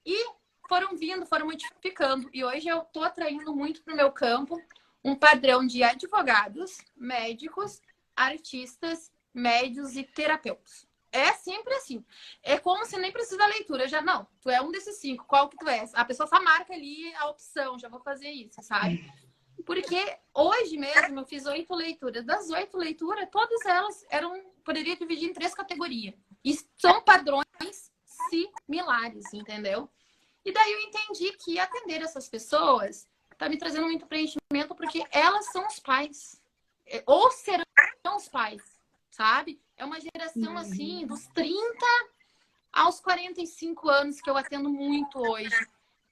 E foram vindo, foram modificando. E hoje eu estou atraindo muito para o meu campo um padrão de advogados, médicos, artistas, médios e terapeutas. É sempre assim. É como se nem precisa da leitura. Já não, tu é um desses 5. Qual que tu é? A pessoa só marca ali a opção. Já vou fazer isso, sabe? Porque hoje mesmo eu fiz 8 leituras. Das 8 leituras, todas elas poderia dividir em 3 categorias. E são padrões similares, entendeu? E daí eu entendi que atender essas pessoas tá me trazendo muito preenchimento, porque elas são os pais. Ou serão os pais, sabe? É uma geração, assim, dos 30 aos 45 anos que eu atendo muito hoje.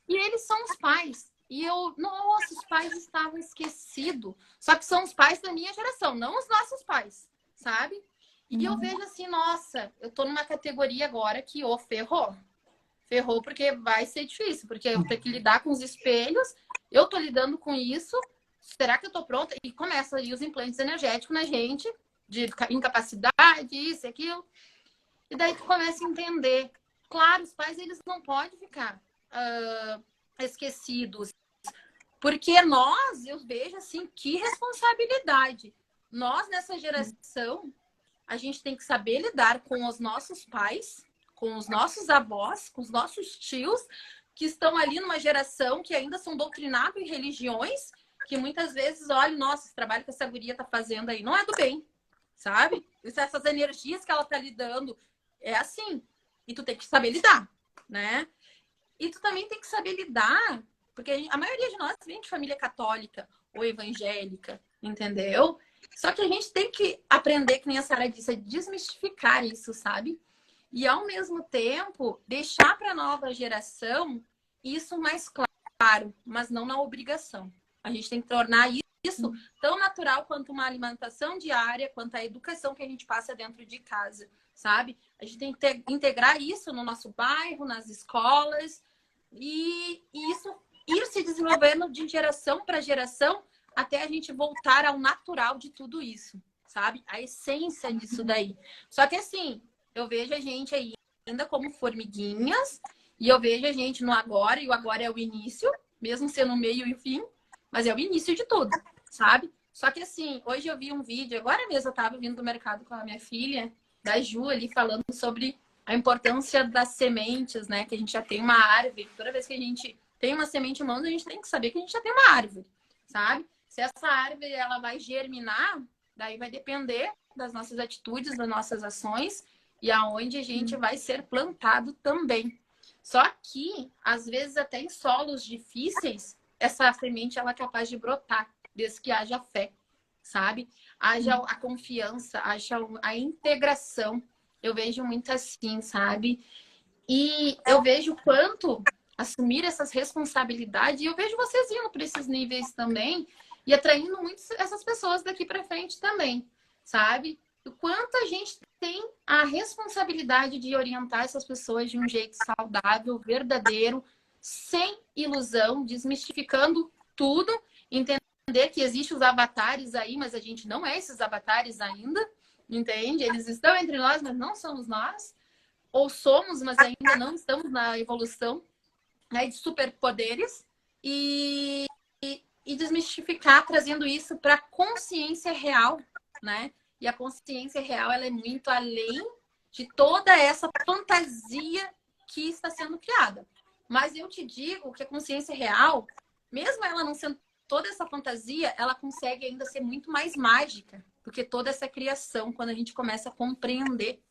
E eles são os pais. E nossa, os pais estavam esquecidos. Só que são os pais da minha geração, não os nossos pais, sabe? E eu vejo assim, nossa, eu tô numa categoria agora que, ferrou. Ferrou porque vai ser difícil, porque eu tenho que lidar com os espelhos, eu tô lidando com isso, será que eu tô pronta? E começa aí os implantes energéticos na gente, de incapacidade, isso e aquilo. E daí tu começa a entender. Claro, os pais, eles não podem ficar esquecidos. Porque nós, eu vejo assim, que responsabilidade. Nós, nessa geração, a gente tem que saber lidar com os nossos pais, com os nossos avós, com os nossos tios, que estão ali numa geração que ainda são doutrinados em religiões, que muitas vezes, olha, nossa, esse trabalho que essa guria tá fazendo aí não é do bem, sabe? Essas energias que ela tá lidando, é assim. E tu tem que saber lidar, né? E tu também tem que saber lidar, porque a maioria de nós vem de família católica ou evangélica, entendeu? Só que a gente tem que aprender, que nem a Sara disse, a desmistificar isso, sabe? E, ao mesmo tempo, deixar para a nova geração isso mais claro, mas não na obrigação. A gente tem que tornar isso tão natural quanto uma alimentação diária, quanto a educação que a gente passa dentro de casa, sabe? A gente tem que integrar isso no nosso bairro, nas escolas, e isso ir se desenvolvendo de geração para geração até a gente voltar ao natural de tudo isso, sabe? A essência disso daí. Só que assim, eu vejo a gente ainda como formiguinhas, e eu vejo a gente no agora, e o agora é o início, mesmo sendo o meio e o fim, mas é o início de tudo, sabe? Só que assim, hoje eu vi um vídeo, agora mesmo eu tava vindo do mercado com a minha filha, da Ju ali, falando sobre a importância das sementes, né? Que a gente já tem uma árvore. Toda vez que a gente tem uma semente em mãos, a gente tem que saber que a gente já tem uma árvore, sabe? Se essa árvore ela vai germinar, daí vai depender das nossas atitudes, das nossas ações e aonde a gente vai ser plantado também. Só que, às vezes, até em solos difíceis, essa semente ela é capaz de brotar, desde que haja fé, sabe? Haja a confiança, haja a integração. Eu vejo muito assim, sabe? E eu vejo quanto assumir essas responsabilidades, e eu vejo vocês indo para esses níveis também, e atraindo muito essas pessoas daqui para frente também, sabe? O quanto a gente tem a responsabilidade de orientar essas pessoas de um jeito saudável, verdadeiro, sem ilusão, desmistificando tudo, entender que existem os avatares aí, mas a gente não é esses avatares ainda, entende? Eles estão entre nós, mas não somos nós. Ou somos, mas ainda não estamos na evolução, né, de superpoderes. E desmistificar, trazendo isso para a consciência real, né? E a consciência real, ela é muito além de toda essa fantasia que está sendo criada. Mas eu te digo que a consciência real, mesmo ela não sendo toda essa fantasia, ela consegue ainda ser muito mais mágica do que toda essa criação, quando a gente começa a compreender,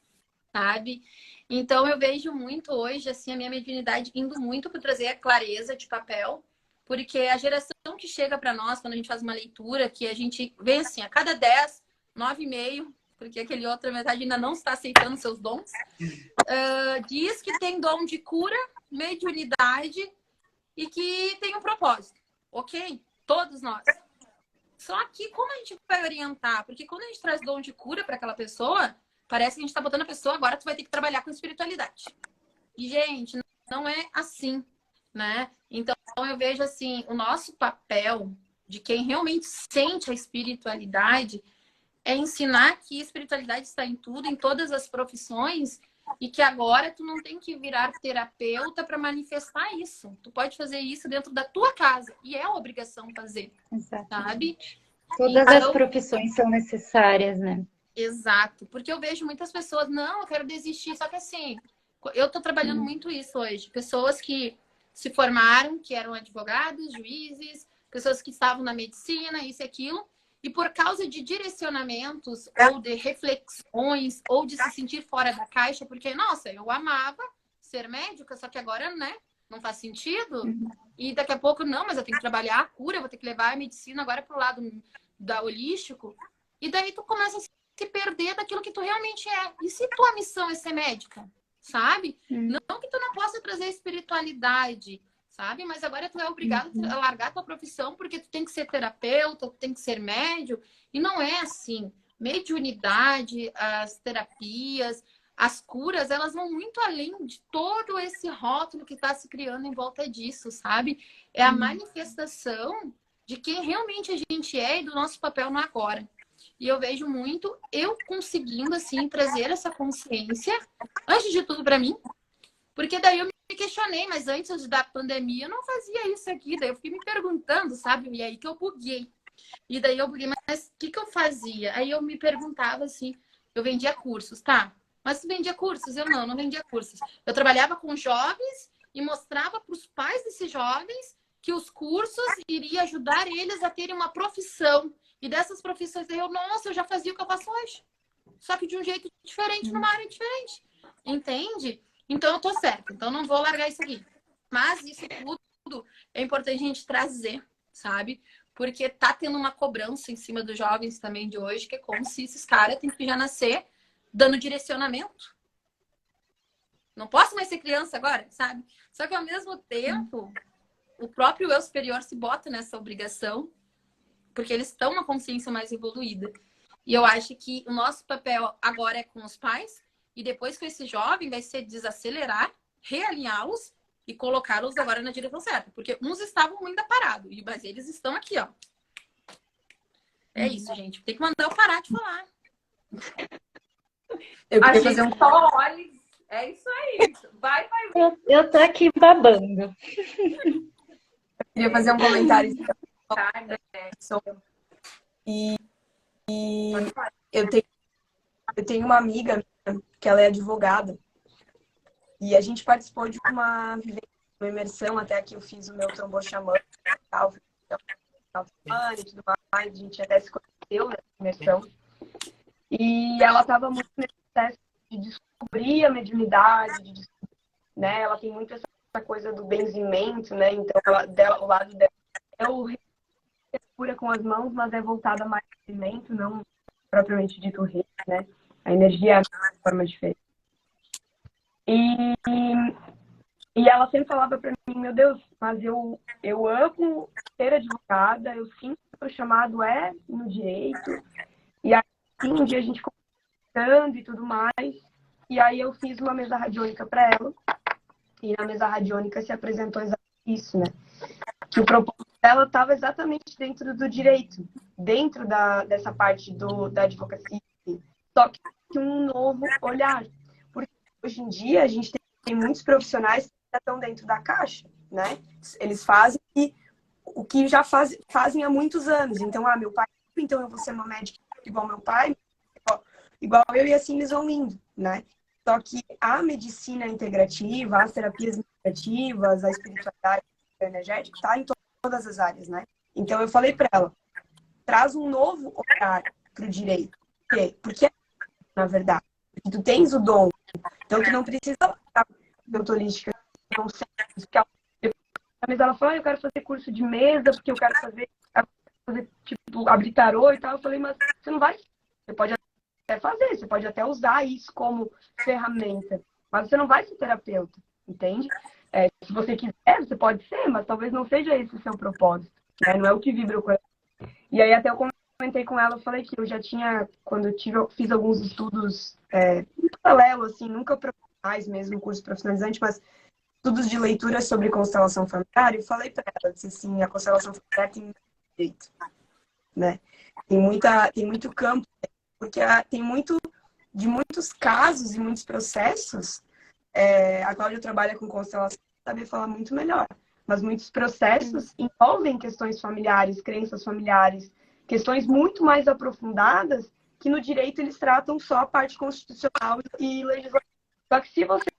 sabe? Então eu vejo muito hoje, assim, a minha mediunidade indo muito para trazer a clareza de papel, porque a geração que chega para nós, quando a gente faz uma leitura, que a gente vê assim, a cada 10, 9,5, porque aquele outra metade ainda não está aceitando seus dons, diz que tem dom de cura, mediunidade e que tem um propósito, ok? Todos nós. Só que como a gente vai orientar? Porque quando a gente traz dom de cura para aquela pessoa, parece que a gente está botando a pessoa, agora tu vai ter que trabalhar com espiritualidade. E, gente, não é assim, né? Então, eu vejo assim, o nosso papel de quem realmente sente a espiritualidade, é ensinar que a espiritualidade está em tudo, em todas as profissões, e que agora tu não tem que virar terapeuta para manifestar isso. Tu pode fazer isso dentro da tua casa, e é obrigação fazer, sabe? Todas as profissões são necessárias, né? Exato, porque eu vejo muitas pessoas, não, eu quero desistir, só que assim, eu tô trabalhando muito isso hoje, pessoas que se formaram, que eram advogados, juízes, pessoas que estavam na medicina, isso e aquilo, e por causa de direcionamentos ou de reflexões ou de se sentir fora da caixa, porque, nossa, eu amava ser médica, só que agora, né, não faz sentido, e daqui a pouco, não, mas eu tenho que trabalhar a cura, eu vou ter que levar a medicina agora pro lado da holístico, e daí tu começa a se perder daquilo que tu realmente é. E se tua missão é ser médica, sabe? Não que tu não possa trazer espiritualidade, sabe? Mas agora tu é obrigado a largar tua profissão porque tu tem que ser terapeuta, tu tem que ser médium. E não é assim. Mediunidade, as terapias, as curas, elas vão muito além de todo esse rótulo que está se criando em volta disso, sabe? É a manifestação de quem realmente a gente é e do nosso papel no agora. E eu vejo muito eu conseguindo, assim, trazer essa consciência, antes de tudo para mim, porque daí eu me questionei, mas antes da pandemia eu não fazia isso aqui, daí eu fiquei me perguntando, sabe? E aí que eu buguei. E daí eu buguei, mas o que eu fazia? Aí eu me perguntava assim, eu vendia cursos, tá? Mas tu vendia cursos? Eu não vendia cursos. Eu trabalhava com jovens e mostrava para os pais desses jovens que os cursos iriam ajudar eles a terem uma profissão. E dessas profissões eu já fazia o que eu faço hoje. Só que de um jeito diferente, numa área diferente. Entende? Então eu tô certa. Então não vou largar isso aqui. Mas isso tudo é importante a gente trazer, sabe? Porque tá tendo uma cobrança em cima dos jovens também de hoje, que é como se esses caras têm que já nascer dando direcionamento. Não posso mais ser criança agora, sabe? Só que ao mesmo tempo, o próprio eu superior se bota nessa obrigação, porque eles estão uma consciência mais evoluída. E eu acho que o nosso papel agora é com os pais, e depois com esse jovem vai ser desacelerar, realinhá-los e colocá-los agora na direção certa. Porque uns estavam ainda parados, mas eles estão aqui, ó. É isso, gente. Tem que mandar eu parar de falar. Eu queria fazer um... Só olhe. É isso aí. Vai. Eu tô aqui babando. Eu queria fazer um comentário. E eu tenho uma amiga que ela é advogada e a gente participou de uma imersão, até que eu fiz o meu tambor xamânico e tal, e tudo mais, a gente até se conheceu nessa imersão. E ela estava muito nesse processo de descobrir a mediunidade, né? Ela tem muito essa coisa do benzimento, né? Então, o lado dela é o cura com as mãos, mas é voltada mais ao benzimento, não propriamente dito rei, né? A energia é de forma diferente. E ela sempre falava para mim, meu Deus, mas eu amo ser advogada, eu sinto que o chamado é no direito. E aí, um dia a gente conversando e tudo mais, e aí eu fiz uma mesa radiônica para ela, e na mesa radiônica se apresentou exatamente isso, né? Que o propósito dela estava exatamente dentro do direito, dentro dessa parte da advocacia, só que um novo olhar. Porque hoje em dia a gente tem muitos profissionais que já estão dentro da caixa, né? Eles fazem o que já fazem há muitos anos. Então, meu pai, então eu vou ser uma médica igual meu pai, igual eu, e assim eles vão indo, né? Só que a medicina integrativa, as terapias integrativas, a espiritualidade energética, está em todas as áreas, né? Então eu falei para ela, traz um novo olhar para o direito. Por quê? Porque, na verdade, tu tens o dom, então tu não precisa de holística, não sei, mas ela falou, eu quero fazer curso de mesa, porque eu quero fazer tipo, abrir tarô e tal. Eu falei, mas você não vai, você pode até fazer, você pode até usar isso como ferramenta, mas você não vai ser terapeuta, entende? Se você quiser, você pode ser, mas talvez não seja esse o seu propósito, né? Não é o que vibra com ela. E aí até eu comentei com ela, eu falei que eu já tinha, quando eu fiz alguns estudos em paralelo, assim, nunca profissionais mesmo, curso profissionalizante, mas estudos de leitura sobre constelação familiar, e falei para ela, disse assim, a constelação familiar tem direito, né? Tem muito campo, porque tem muitos casos e muitos processos. A Cláudia trabalha com constelação, sabe falar muito melhor. Mas muitos processos envolvem questões familiares, crenças familiares, questões muito mais aprofundadas que no direito eles tratam só a parte constitucional e legislativa. Só que se você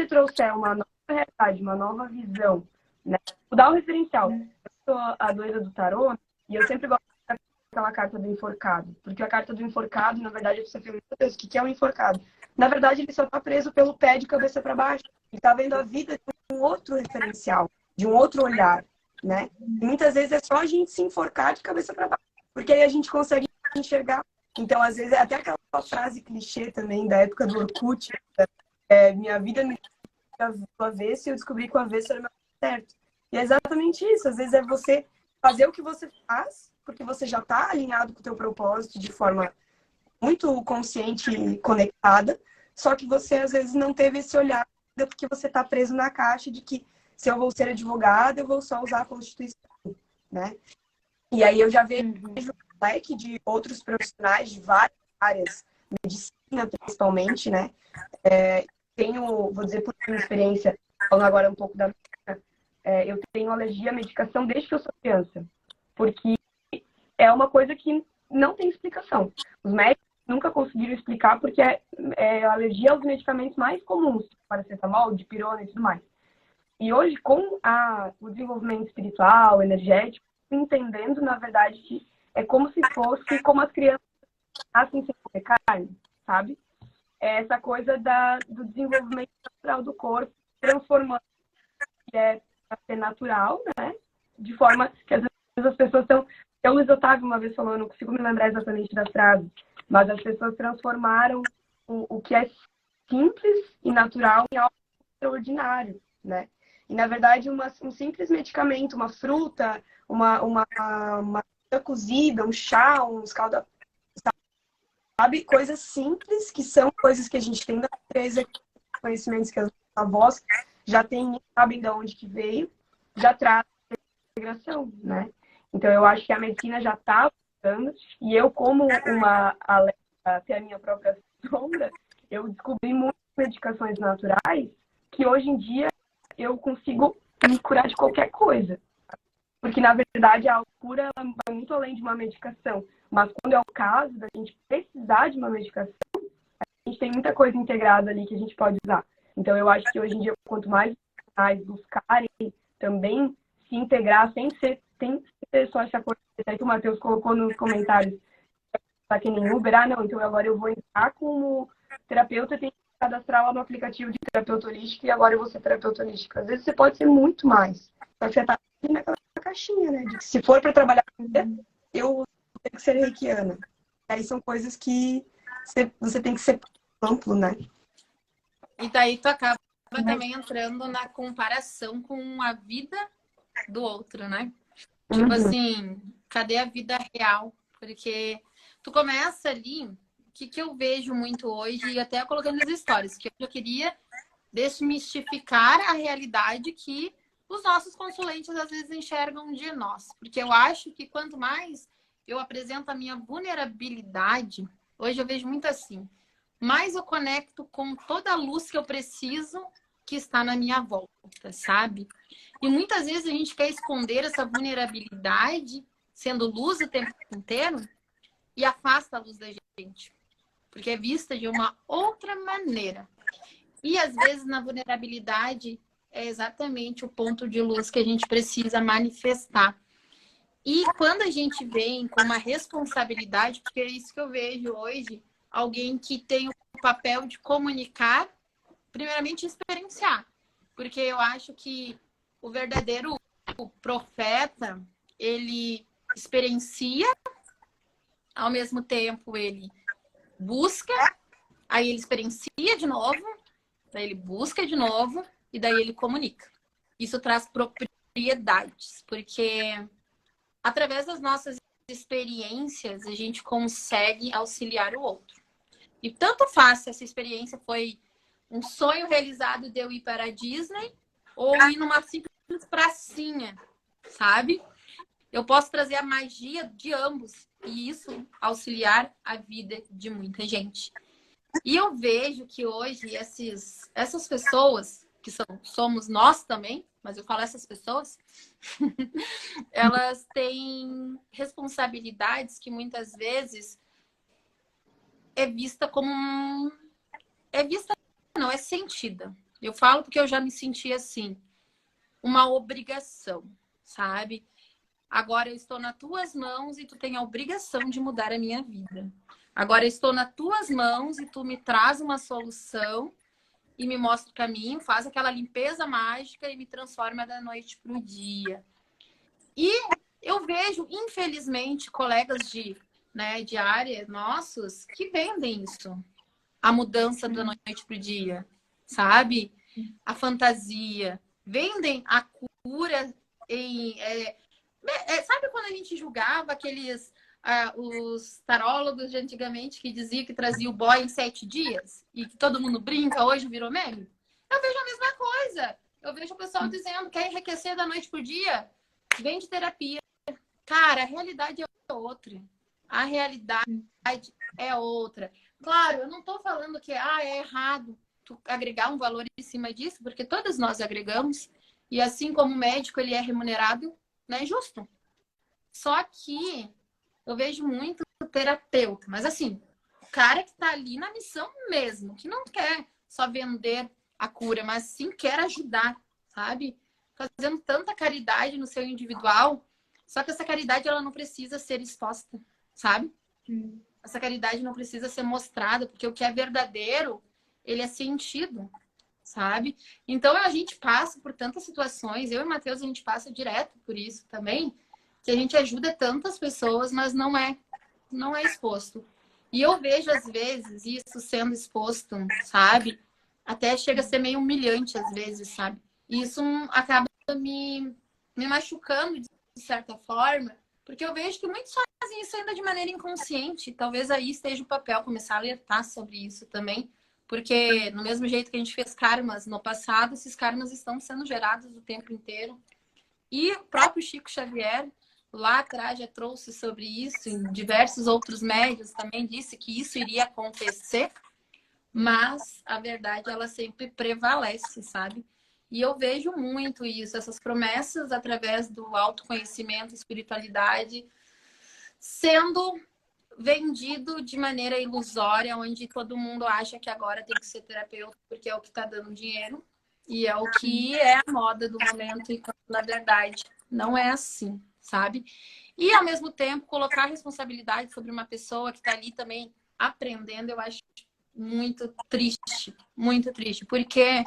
trouxer uma nova realidade, uma nova visão, né? Mudar o referencial. Eu sou a doida do tarô e eu sempre gosto daquela carta do enforcado. Porque a carta do enforcado, na verdade, você fica, meu Deus, o que é um enforcado? Na verdade, ele só está preso pelo pé de cabeça para baixo. Ele está vendo a vida de um outro referencial, de um outro olhar, né? E muitas vezes é só a gente se enforcar de cabeça para baixo, porque aí a gente consegue enxergar. Então, às vezes, é até aquela frase clichê também da época do Orkut, minha vida me do avesso e eu descobri que o avesso era o meu certo. E é exatamente isso. Às vezes é você fazer o que você faz, porque você já está alinhado com o teu propósito de forma muito consciente e conectada, só que você, às vezes, não teve esse olhar porque você está preso na caixa de que se eu vou ser advogada, eu vou só usar a Constituição, né? E aí eu já vejo um leque de outros profissionais de várias áreas, medicina principalmente, né? Vou dizer por minha experiência, falando agora um pouco da minha, eu tenho alergia à medicação desde que eu sou criança, porque é uma coisa que não tem explicação. Os médicos nunca conseguiram explicar porque é alergia aos medicamentos mais comuns, tipo paracetamol, dipirona e tudo mais. E hoje, com o desenvolvimento espiritual, energético, entendendo, na verdade, que é como se fosse como as crianças nascem sem comer carne, sabe? É essa coisa do desenvolvimento natural do corpo, transformando o que é pra ser natural, né? De forma que às vezes as pessoas estão... O Luiz Otávio uma vez falou, eu não consigo me lembrar exatamente das frases, mas as pessoas transformaram o que é simples e natural em algo extraordinário, né? E, na verdade, um simples medicamento, uma fruta, uma fruta cozida, um chá, um escalda, sabe? Coisas simples, que são coisas que a gente tem da natureza, conhecimentos que as avós já têm, sabem de onde que veio, já traz integração, né? Então, eu acho que a medicina já está avançando, e eu, como uma alerta até a minha própria sombra, eu descobri muitas medicações naturais que hoje em dia eu consigo me curar de qualquer coisa. Porque, na verdade, a cura vai muito além de uma medicação. Mas quando é o caso da gente precisar de uma medicação, a gente tem muita coisa integrada ali que a gente pode usar. Então, eu acho que hoje em dia, quanto mais buscarem também se integrar, sem ser só essa coisa que o Matheus colocou nos comentários, para quem nem Uber, não, então agora eu vou entrar como terapeuta, tem que cadastrar lá no aplicativo de terapeuta holístico e agora eu vou ser terapeuta holística. Às vezes você pode ser muito mais. Só que você tá naquela caixinha, né? De que se for para trabalhar com você, eu tenho que ser reikiana. Aí são coisas que você tem que ser amplo, né? E daí tu acaba também entrando na comparação com a vida do outro, né? Tipo assim, cadê a vida real? Porque tu começa ali, o que eu vejo muito hoje, e até colocando nas stories, que eu queria desmistificar a realidade que os nossos consulentes às vezes enxergam de nós. Porque eu acho que quanto mais eu apresento a minha vulnerabilidade, hoje eu vejo muito assim, mais eu conecto com toda a luz que eu preciso que está na minha volta, sabe? E muitas vezes a gente quer esconder essa vulnerabilidade, sendo luz o tempo inteiro, e afasta a luz da gente. Porque é vista de uma outra maneira. E às vezes na vulnerabilidade é exatamente o ponto de luz que a gente precisa manifestar. E quando a gente vem com uma responsabilidade, porque é isso que eu vejo hoje, alguém que tem o papel de comunicar, primeiramente experienciar. Porque eu acho que o verdadeiro profeta, ele experiencia, ao mesmo tempo ele busca, aí ele experiencia de novo, daí ele busca de novo e daí ele comunica. Isso traz propriedades, porque através das nossas experiências a gente consegue auxiliar o outro. E tanto faz se essa experiência foi um sonho realizado de eu ir para a Disney ou ir numa simples pracinha, sabe? eu posso trazer a magia de ambos e isso auxiliar a vida de muita gente. E eu vejo que hoje essas pessoas, que somos nós também, mas eu falo essas pessoas, elas têm responsabilidades que muitas vezes é vista como não, é sentida. Eu falo porque eu já me senti assim, uma obrigação, sabe? Agora eu estou nas tuas mãos e tu tem a obrigação de mudar a minha vida. Agora eu estou nas tuas mãos e tu me traz uma solução e me mostra o caminho, faz aquela limpeza mágica e me transforma da noite para o dia. E eu vejo, infelizmente, colegas de área nossos que vendem isso. A mudança da noite para o dia, sabe? A fantasia. Vendem a cura em... sabe quando a gente julgava os tarólogos de antigamente que diziam que trazia o boy em 7 dias e que todo mundo brinca, hoje virou meme? Eu vejo a mesma coisa. Eu vejo o pessoal dizendo que quer enriquecer da noite pro dia, vende terapia. Cara, a realidade é outra. A realidade é outra. Claro, eu não estou falando que é errado tu agregar um valor em cima disso, porque todas nós agregamos. E assim como o médico ele é remunerado, não é justo. Só que eu vejo muito terapeuta, mas assim, o cara que está ali na missão mesmo, que não quer só vender a cura, mas sim quer ajudar, sabe? Fazendo tanta caridade no seu individual, só que essa caridade ela não precisa ser exposta, sabe? Essa caridade não precisa ser mostrada, porque o que é verdadeiro, ele é sentido, sabe? Então a gente passa por tantas situações, eu e o Matheus a gente passa direto por isso também, que a gente ajuda tantas pessoas, mas não é exposto. E eu vejo, às vezes, isso sendo exposto, sabe? Até chega a ser meio humilhante, às vezes, sabe? E isso acaba me machucando, de certa forma, porque eu vejo que muitos fazem isso ainda de maneira inconsciente. Talvez aí esteja o papel, começar a alertar sobre isso também. Porque, no mesmo jeito que a gente fez karmas no passado, esses karmas estão sendo gerados o tempo inteiro. E o próprio Chico Xavier lá atrás já trouxe sobre isso, em diversos outros médios também disse que isso iria acontecer, mas a verdade ela sempre prevalece, sabe? E eu vejo muito isso, essas promessas através do autoconhecimento, espiritualidade, sendo vendido de maneira ilusória, onde todo mundo acha que agora tem que ser terapeuta porque é o que está dando dinheiro e é o que é a moda do momento, enquanto na verdade não é assim, sabe? E ao mesmo tempo colocar a responsabilidade sobre uma pessoa que está ali também aprendendo, eu acho muito triste, porque,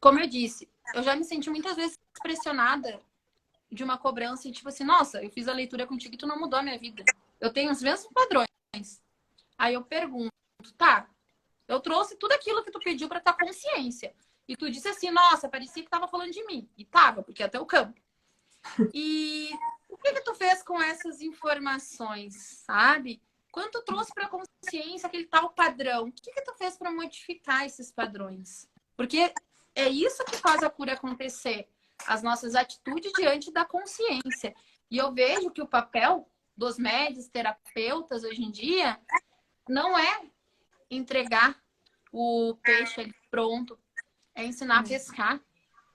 como eu disse, eu já me senti muitas vezes pressionada de uma cobrança e tipo assim, nossa, eu fiz a leitura contigo e tu não mudou a minha vida. Eu tenho os mesmos padrões. Aí eu pergunto, tá, eu trouxe tudo aquilo que tu pediu pra tua consciência. E tu disse assim, nossa, parecia que tava falando de mim. E tava, porque é teu campo. E o que tu fez com essas informações, sabe? Quando tu trouxe pra consciência aquele tal padrão, o que tu fez pra modificar esses padrões? Porque é isso que faz a cura acontecer. As nossas atitudes diante da consciência. E eu vejo que o papel dos médicos, terapeutas, hoje em dia, não é entregar o peixe ali pronto, é ensinar a pescar,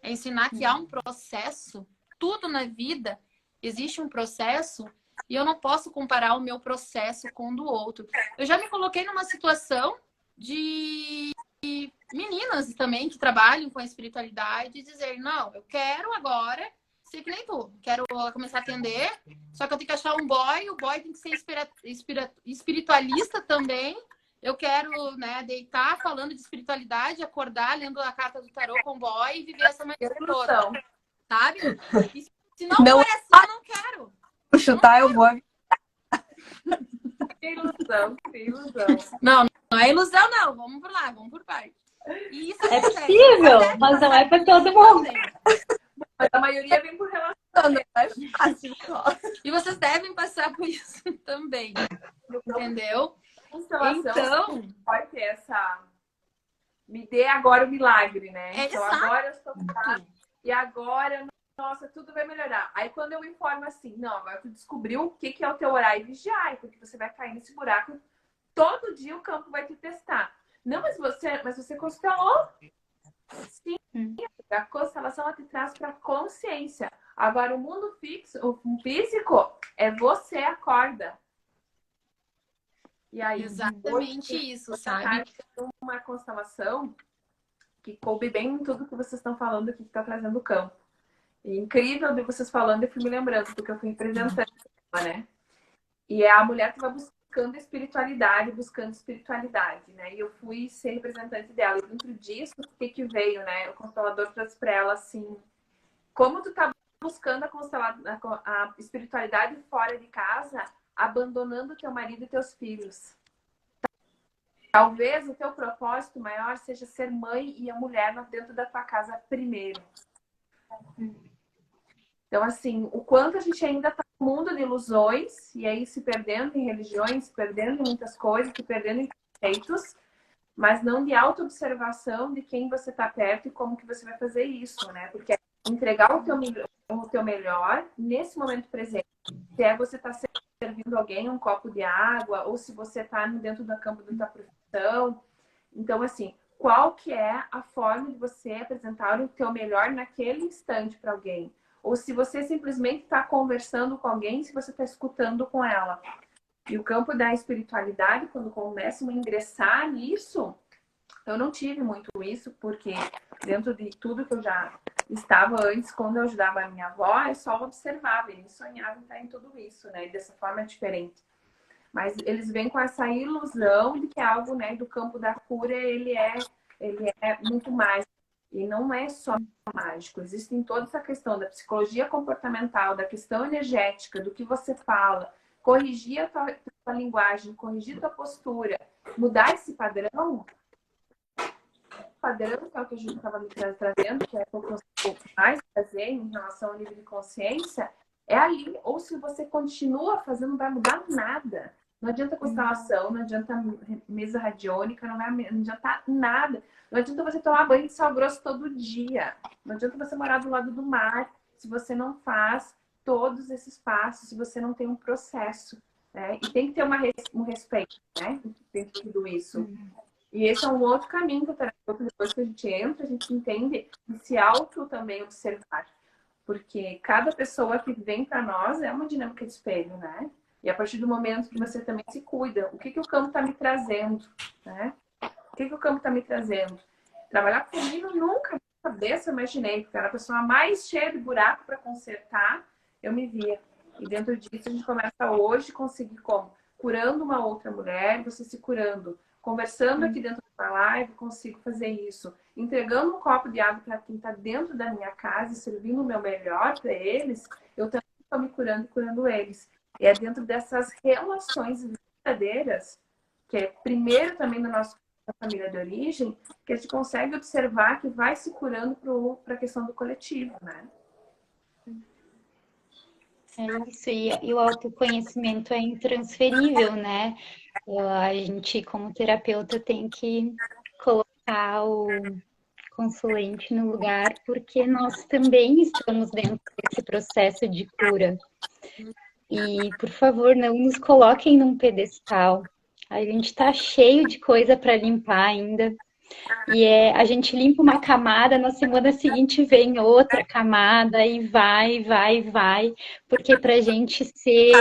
é ensinar que há um processo, tudo na vida existe um processo e eu não posso comparar o meu processo com o do outro. Eu já me coloquei numa situação de meninas também que trabalham com a espiritualidade e dizer, não, eu quero agora ser que nem tu, quero começar a atender, só que eu tenho que achar um boy, o boy tem que ser espiritualista também, eu quero, né, deitar falando de espiritualidade, acordar lendo a carta do tarô com o boy e viver essa maneira toda, sabe? E se não for assim, eu não quero. Chutar, eu vou. Que ilusão, que ilusão. Não é ilusão, não. Vamos por lá, vamos por parte. E isso É possível, mas não é para todo mundo. Mas a maioria vem por relação. E vocês devem passar por isso também. Entendeu? Então, pode ter essa... Me dê agora o milagre, né? Então, exato. agora eu estou curada. E agora eu nossa, tudo vai melhorar. Aí quando eu informo assim, não, agora tu descobriu o que é o teu horário vigiar, porque você vai cair nesse buraco, todo dia o campo vai te testar. Não, mas você constelou. Sim, a constelação ela te traz para consciência. Agora o mundo fixo, o físico, é você acorda. E aí, exatamente hoje, isso, você sabe? tá uma constelação que coube bem em tudo que vocês estão falando aqui, que está trazendo o campo. E incrível de vocês falando, eu fui me lembrando, porque eu fui representando ela, né? E a mulher que vai buscando espiritualidade, né? E eu fui ser representante dela. E dentro disso, o que veio, né? O constelador trouxe para ela assim: como tu tá buscando a espiritualidade fora de casa, abandonando teu marido e teus filhos. Talvez o teu propósito maior seja ser mãe e a mulher dentro da tua casa primeiro. Então, assim, o quanto a gente ainda está no mundo de ilusões, e aí se perdendo em religiões, se perdendo em muitas coisas, se perdendo em conceitos, mas não de autoobservação de quem você está perto e como que você vai fazer isso, né? Porque entregar o teu melhor nesse momento presente. Se é você estar servindo alguém um copo de água, ou se você está dentro do campo da tua profissão. Então, assim, qual que é a forma de você apresentar o teu melhor naquele instante para alguém? Ou se você simplesmente está conversando com alguém, se você está escutando com ela. E o campo da espiritualidade, quando começam a ingressar nisso, eu não tive muito isso, porque dentro de tudo que eu já estava antes, quando eu ajudava a minha avó, eu só observava, e sonhava em estar em tudo isso, né? E dessa forma diferente. Mas eles vêm com essa ilusão de que é algo, né, do campo da cura, ele é muito mais. E não é só mágico. Existe toda essa questão da psicologia comportamental, da questão energética, do que você fala, corrigir a tua linguagem, corrigir a tua postura, mudar esse padrão. O padrão que é o que a gente estava me trazendo, que é o que eu consigo mais trazer em relação ao nível de consciência, é ali. Ou se você continua fazendo, não vai mudar nada. Não adianta constelação, não adianta mesa radiônica, não adianta nada. Não adianta você tomar banho de sal grosso todo dia. Não adianta você morar do lado do mar se você não faz todos esses passos, se você não tem um processo, né? E tem que ter um respeito, né? Dentro de tudo isso. E esse é um outro caminho que o terapeuta, depois que a gente entra, a gente entende de se auto também observar. Porque cada pessoa que vem para nós é uma dinâmica de espelho, né? E a partir do momento que você também se cuida, o que o campo está me trazendo, né? O que o campo está me trazendo? Trabalhar comigo nunca na cabeça eu imaginei, porque era a pessoa mais cheia de buraco para consertar, eu me via. E dentro disso a gente começa hoje a conseguir como? Curando uma outra mulher, você se curando. Conversando aqui dentro da live, consigo fazer isso. Entregando um copo de água para quem está dentro da minha casa e servindo o meu melhor para eles, eu também estou me curando e curando eles. E é dentro dessas relações verdadeiras, que é primeiro também na nossa família de origem, que a gente consegue observar que vai se curando para a questão do coletivo, né? É isso, e o autoconhecimento é intransferível, né? A gente, como terapeuta, tem que colocar o consulente no lugar, porque nós também estamos dentro desse processo de cura. E, por favor, não nos coloquem num pedestal. A gente está cheio de coisa para limpar ainda. E a gente limpa uma camada, na semana seguinte vem outra camada e vai. Porque para a gente ser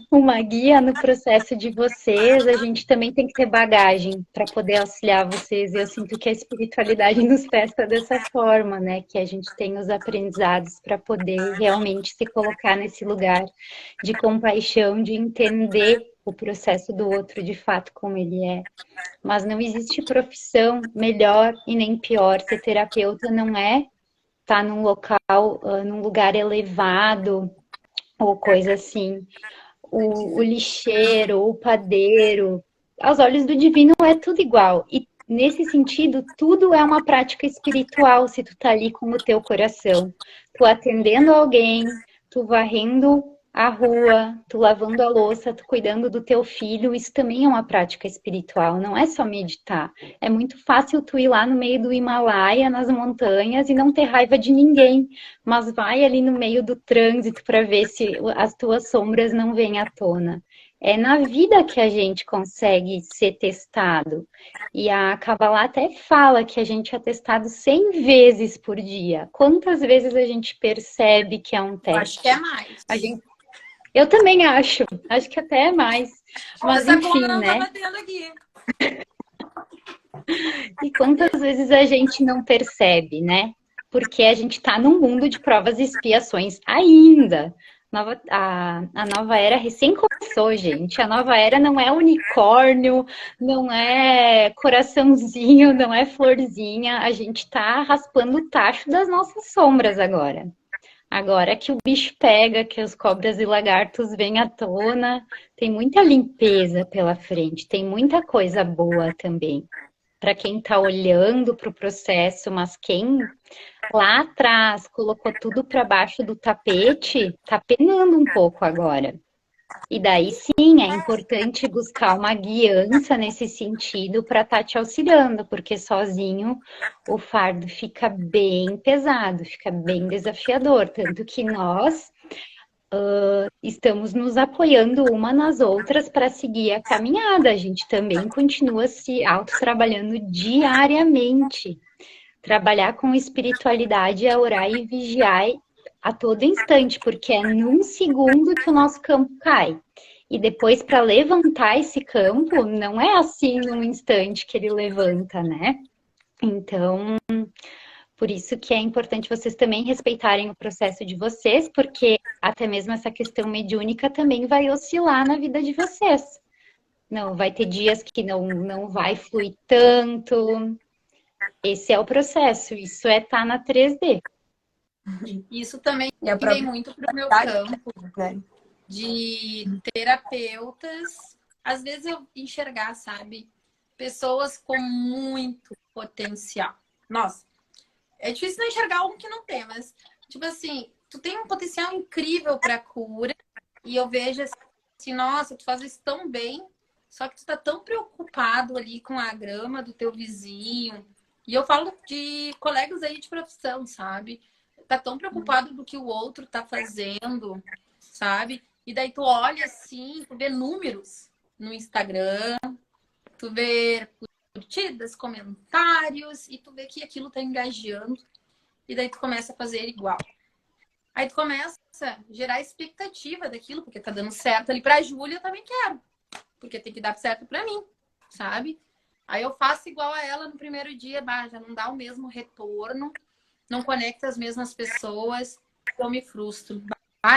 uma guia no processo de vocês, a gente também tem que ter bagagem para poder auxiliar vocês. E eu sinto que a espiritualidade nos testa dessa forma, né? Que a gente tem os aprendizados para poder realmente se colocar nesse lugar de compaixão, de entender o processo do outro de fato como ele é. Mas não existe profissão melhor e nem pior. Ser terapeuta não é estar num local, num lugar elevado ou coisa assim. O lixeiro, o padeiro, aos olhos do divino é tudo igual. E nesse sentido, tudo é uma prática espiritual se tu tá ali com o teu coração. Tu atendendo alguém, tu varrendo a rua, tu lavando a louça, tu cuidando do teu filho, isso também é uma prática espiritual, não é só meditar. É muito fácil tu ir lá no meio do Himalaia, nas montanhas, e não ter raiva de ninguém, mas vai ali no meio do trânsito para ver se as tuas sombras não vêm à tona. É na vida que a gente consegue ser testado. E a Kabbalah até fala que a gente é testado 100 vezes por dia. Quantas vezes a gente percebe que é um Acho que é teste? mais. A gente eu também acho que até é mais. Mas Essa conta enfim, não tá né? batendo aqui. E quantas vezes a gente não percebe, né? Porque a gente está num mundo de provas e expiações ainda. A nova era recém começou, gente. A nova era não é unicórnio, não é coraçãozinho, não é florzinha. A gente está raspando o tacho das nossas sombras agora. Agora que o bicho pega, que as cobras e lagartos vêm à tona, tem muita limpeza pela frente, tem muita coisa boa também. Para quem está olhando para o processo, mas quem lá atrás colocou tudo para baixo do tapete, está penando um pouco agora. E daí sim, é importante buscar uma guiança nesse sentido para estar te auxiliando, porque sozinho o fardo fica bem pesado, fica bem desafiador. Tanto que nós estamos nos apoiando uma nas outras para seguir a caminhada. A gente também continua se autotrabalhando diariamente. Trabalhar com espiritualidade é orar e vigiar a todo instante, porque é num segundo que o nosso campo cai. E depois, para levantar esse campo, não é assim num instante que ele levanta, né? Então, por isso que é importante vocês também respeitarem o processo de vocês, porque até mesmo essa questão mediúnica também vai oscilar na vida de vocês. Não, vai ter dias que não vai fluir tanto. Esse é o processo, isso é estar na 3D. Isso também E a vem muito pro meu probabilidade, campo né? de terapeutas. Às vezes eu enxergar, sabe? Pessoas com muito potencial. Nossa, é difícil não enxergar um que não tem, mas, tipo assim, tu tem um potencial incrível para cura e eu vejo assim, nossa, tu faz isso tão bem, só que tu tá tão preocupado ali com a grama do teu vizinho. E eu falo de colegas aí de profissão, sabe? Tá tão preocupado do que o outro tá fazendo, sabe? E daí tu olha assim, tu vê números no Instagram, tu vê curtidas, comentários, e tu vê que aquilo tá engajando, e daí tu começa a fazer igual. Aí tu começa a gerar expectativa daquilo, porque tá dando certo ali pra Júlia, eu também quero, porque tem que dar certo pra mim, sabe? Aí eu faço igual a ela no primeiro dia, já não dá o mesmo retorno, não conecta as mesmas pessoas, eu me frustro.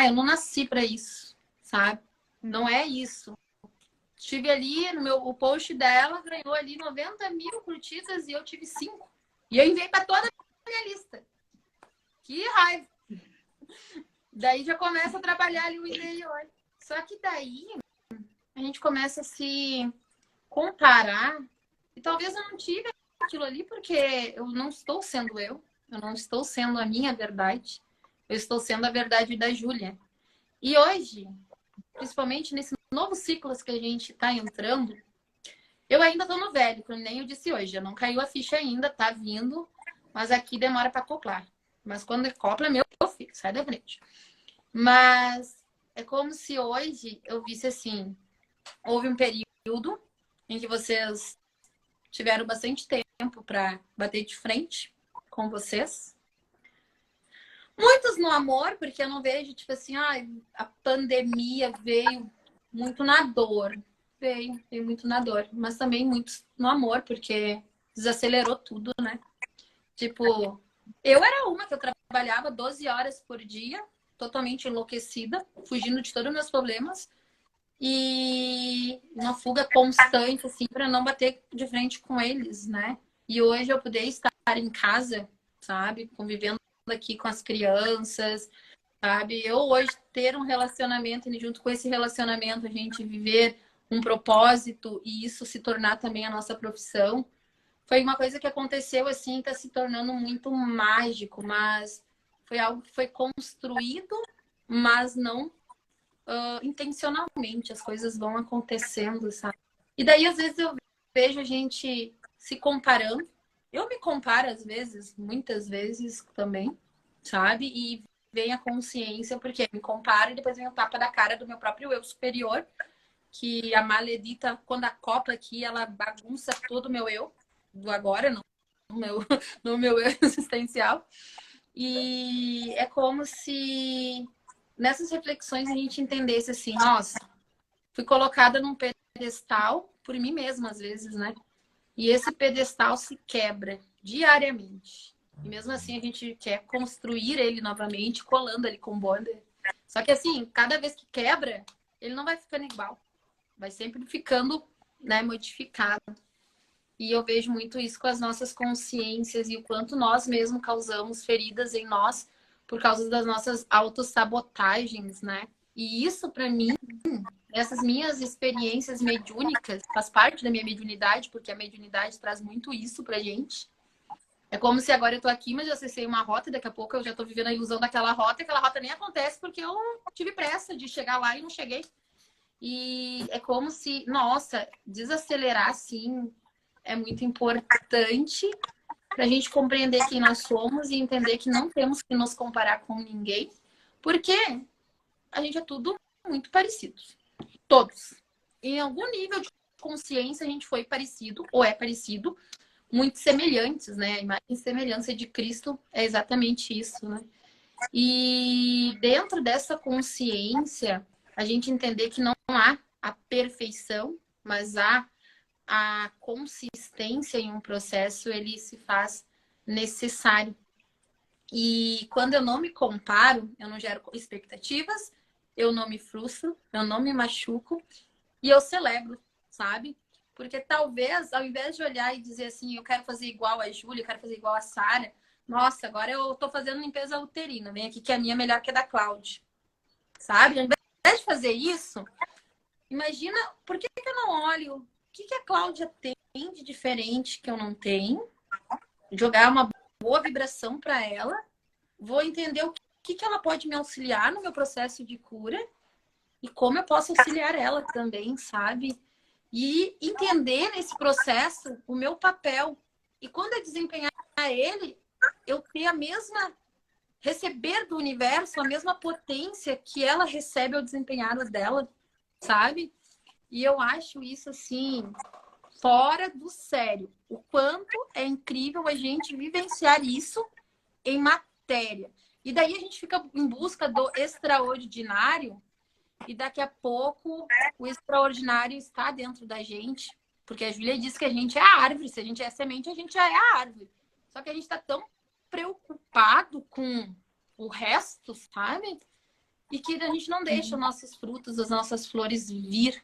Eu não nasci pra isso, sabe? Não é isso. Estive ali, o post dela ganhou ali 90 mil curtidas e eu tive 5. E eu enviei para toda a minha lista. Que raiva! Daí já começa a trabalhar ali o interior. Só que daí a gente começa a se comparar. E talvez eu não tive aquilo ali porque eu não estou sendo eu. Eu não estou sendo a minha verdade. Eu estou sendo a verdade da Júlia. E hoje, principalmente nesse novo ciclo que a gente está entrando, eu ainda estou no velho, como nem eu disse hoje. Eu não caiu a ficha ainda, tá vindo, mas aqui demora para acoplar. Mas quando acopla, meu filho, sai da frente. Mas é como se hoje eu visse assim, houve um período em que vocês tiveram bastante tempo para bater de frente com vocês. Muitos no amor, porque eu não vejo, tipo assim, a pandemia veio muito na dor. Veio muito na dor. Mas também muitos no amor, porque desacelerou tudo, né? Tipo, eu era uma que eu trabalhava 12 horas por dia, totalmente enlouquecida, fugindo de todos os meus problemas. E uma fuga constante, assim, para não bater de frente com eles, né? E hoje eu poder estar em casa, sabe? Convivendo aqui com as crianças, sabe? Eu hoje ter um relacionamento e junto com esse relacionamento a gente viver um propósito e isso se tornar também a nossa profissão, foi uma coisa que aconteceu assim, está se tornando muito mágico, mas foi algo que foi construído, mas não intencionalmente, as coisas vão acontecendo, sabe? E daí, às vezes, eu vejo a gente se comparando. Eu me comparo, às vezes, muitas vezes também, sabe? E vem a consciência, porque me comparo e depois vem o tapa da cara do meu próprio eu superior, que a maledita, quando acopla aqui, ela bagunça todo o meu eu, do agora, não no meu eu existencial. E é como se nessas reflexões a gente entendesse assim, nossa, fui colocada num pedestal por mim mesma, às vezes, né? E esse pedestal se quebra diariamente. E mesmo assim a gente quer construir ele novamente, colando ele com bonder. Só que assim, cada vez que quebra, ele não vai ficando igual. Vai sempre ficando, né, modificado. E eu vejo muito isso com as nossas consciências e o quanto nós mesmos causamos feridas em nós por causa das nossas autossabotagens, né? E isso, para mim, essas minhas experiências mediúnicas, faz parte da minha mediunidade, porque a mediunidade traz muito isso pra gente. É como se agora eu tô aqui, mas eu acessei uma rota e daqui a pouco eu já tô vivendo a ilusão daquela rota e aquela rota nem acontece porque eu tive pressa de chegar lá e não cheguei. E é como se, nossa, desacelerar assim é muito importante pra gente compreender quem nós somos e entender que não temos que nos comparar com ninguém, porque a gente é tudo muito parecido. Todos. Em algum nível de consciência a gente foi parecido, ou é parecido, muito semelhantes, né? A imagem e semelhança de Cristo é exatamente isso, né? E dentro dessa consciência, a gente entender que não há a perfeição, mas há a consistência em um processo, ele se faz necessário. E quando eu não me comparo, eu não gero expectativas, eu não me frustro, eu não me machuco e eu celebro, sabe? Porque talvez, ao invés de olhar e dizer assim, eu quero fazer igual a Júlia, eu quero fazer igual a Sara, nossa, agora eu tô fazendo limpeza uterina, vem aqui que a minha é melhor que a da Cláudia, sabe? Ao invés de fazer isso, imagina, por que eu não olho o que a Cláudia tem de diferente que eu não tenho, jogar uma boa vibração para ela, vou entender o que ela pode me auxiliar no meu processo de cura e como eu posso auxiliar ela também, sabe? E entender nesse processo o meu papel. E quando eu desempenhar ele, eu ter a mesma, receber do universo a mesma potência que ela recebe ao desempenhar o dela, sabe? E eu acho isso, assim, fora do sério. O quanto é incrível a gente vivenciar isso em matéria. E daí a gente fica em busca do extraordinário e daqui a pouco o extraordinário está dentro da gente. Porque a Júlia disse que a gente é a árvore. Se a gente é semente, a gente já é a árvore. Só que a gente está tão preocupado com o resto, sabe? E que a gente não deixa os nossos frutos, as nossas flores vir.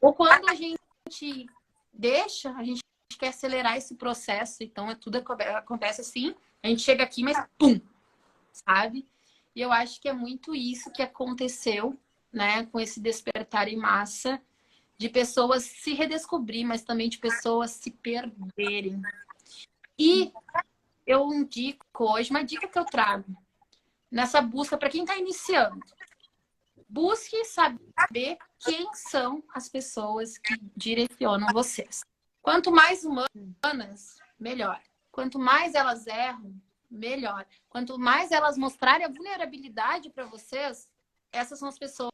Ou quando a gente deixa, a gente quer acelerar esse processo. Então, tudo acontece assim. A gente chega aqui, mas pum! Sabe? E eu acho que é muito isso que aconteceu, né? Com esse despertar em massa de pessoas se redescobrir, mas também de pessoas se perderem. E eu indico hoje, uma dica que eu trago nessa busca para quem está iniciando. Busque saber quem são as pessoas que direcionam vocês. Quanto mais humanas, melhor. Quanto mais elas erram, melhor. Quanto mais elas mostrarem a vulnerabilidade para vocês, essas são as pessoas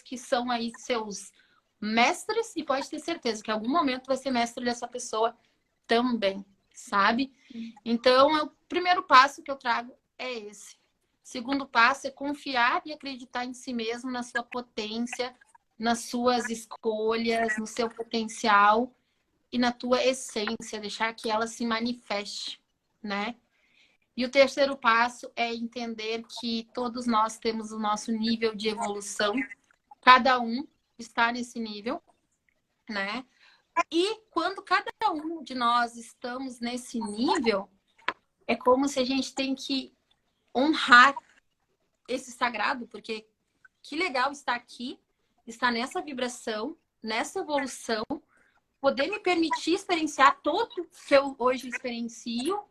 que são aí seus mestres e pode ter certeza que em algum momento vai ser mestre dessa pessoa também, sabe? Então, o primeiro passo que eu trago é esse. O segundo passo é confiar e acreditar em si mesmo, na sua potência, nas suas escolhas, no seu potencial e na tua essência, deixar que ela se manifeste, né? E o terceiro passo é entender que todos nós temos o nosso nível de evolução, cada um está nesse nível, né? E quando cada um de nós estamos nesse nível, é como se a gente tem que honrar esse sagrado, porque que legal estar aqui, estar nessa vibração, nessa evolução, poder me permitir experienciar tudo que eu hoje experiencio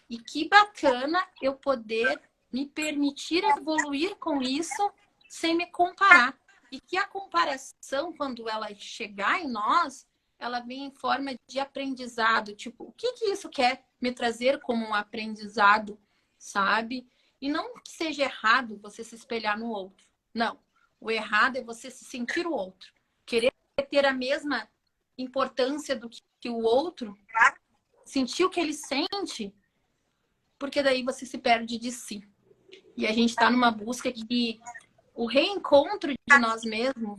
e que bacana eu poder me permitir evoluir com isso sem me comparar, E que a comparação, quando ela chegar em nós, ela vem em forma de aprendizado. Tipo, o que isso quer me trazer como um aprendizado, sabe? E não que seja errado você se espelhar no outro. Não. O errado é você se sentir o outro. Querer ter a mesma importância do que o outro, sentir o que ele sente, porque daí você se perde de si. E a gente está numa busca que o reencontro de nós mesmos,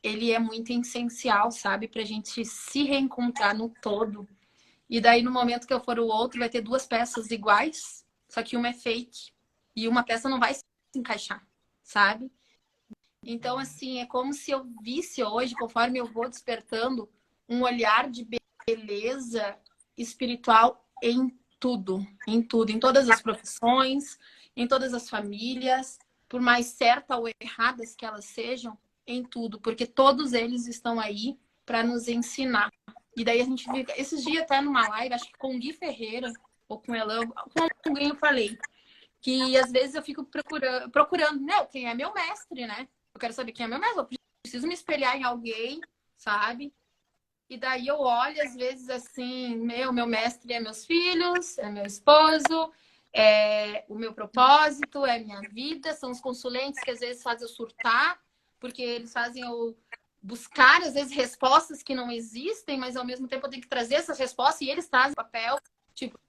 ele é muito essencial, sabe? Pra gente se reencontrar no todo. E daí, no momento que eu for o outro, vai ter duas peças iguais, só que uma é fake. E uma peça não vai se encaixar, sabe? Então, assim, é como se eu visse hoje, conforme eu vou despertando, um olhar de beleza espiritual em tudo, em todas as profissões, em todas as famílias, por mais certas ou erradas que elas sejam, em tudo, porque todos eles estão aí para nos ensinar. E daí a gente fica, esses dias até numa live, acho que com o Gui Ferreira, ou com ela, com alguém eu falei, que às vezes eu fico procurando, né, quem é meu mestre, né? Eu quero saber quem é meu mestre, eu preciso me espelhar em alguém, sabe? E daí eu olho, às vezes, assim, meu mestre é meus filhos, é meu esposo, é o meu propósito, é minha vida, são os consulentes que às vezes fazem eu surtar, porque eles fazem eu buscar, às vezes, respostas que não existem, mas ao mesmo tempo eu tenho que trazer essas respostas e eles trazem o papel, tipo,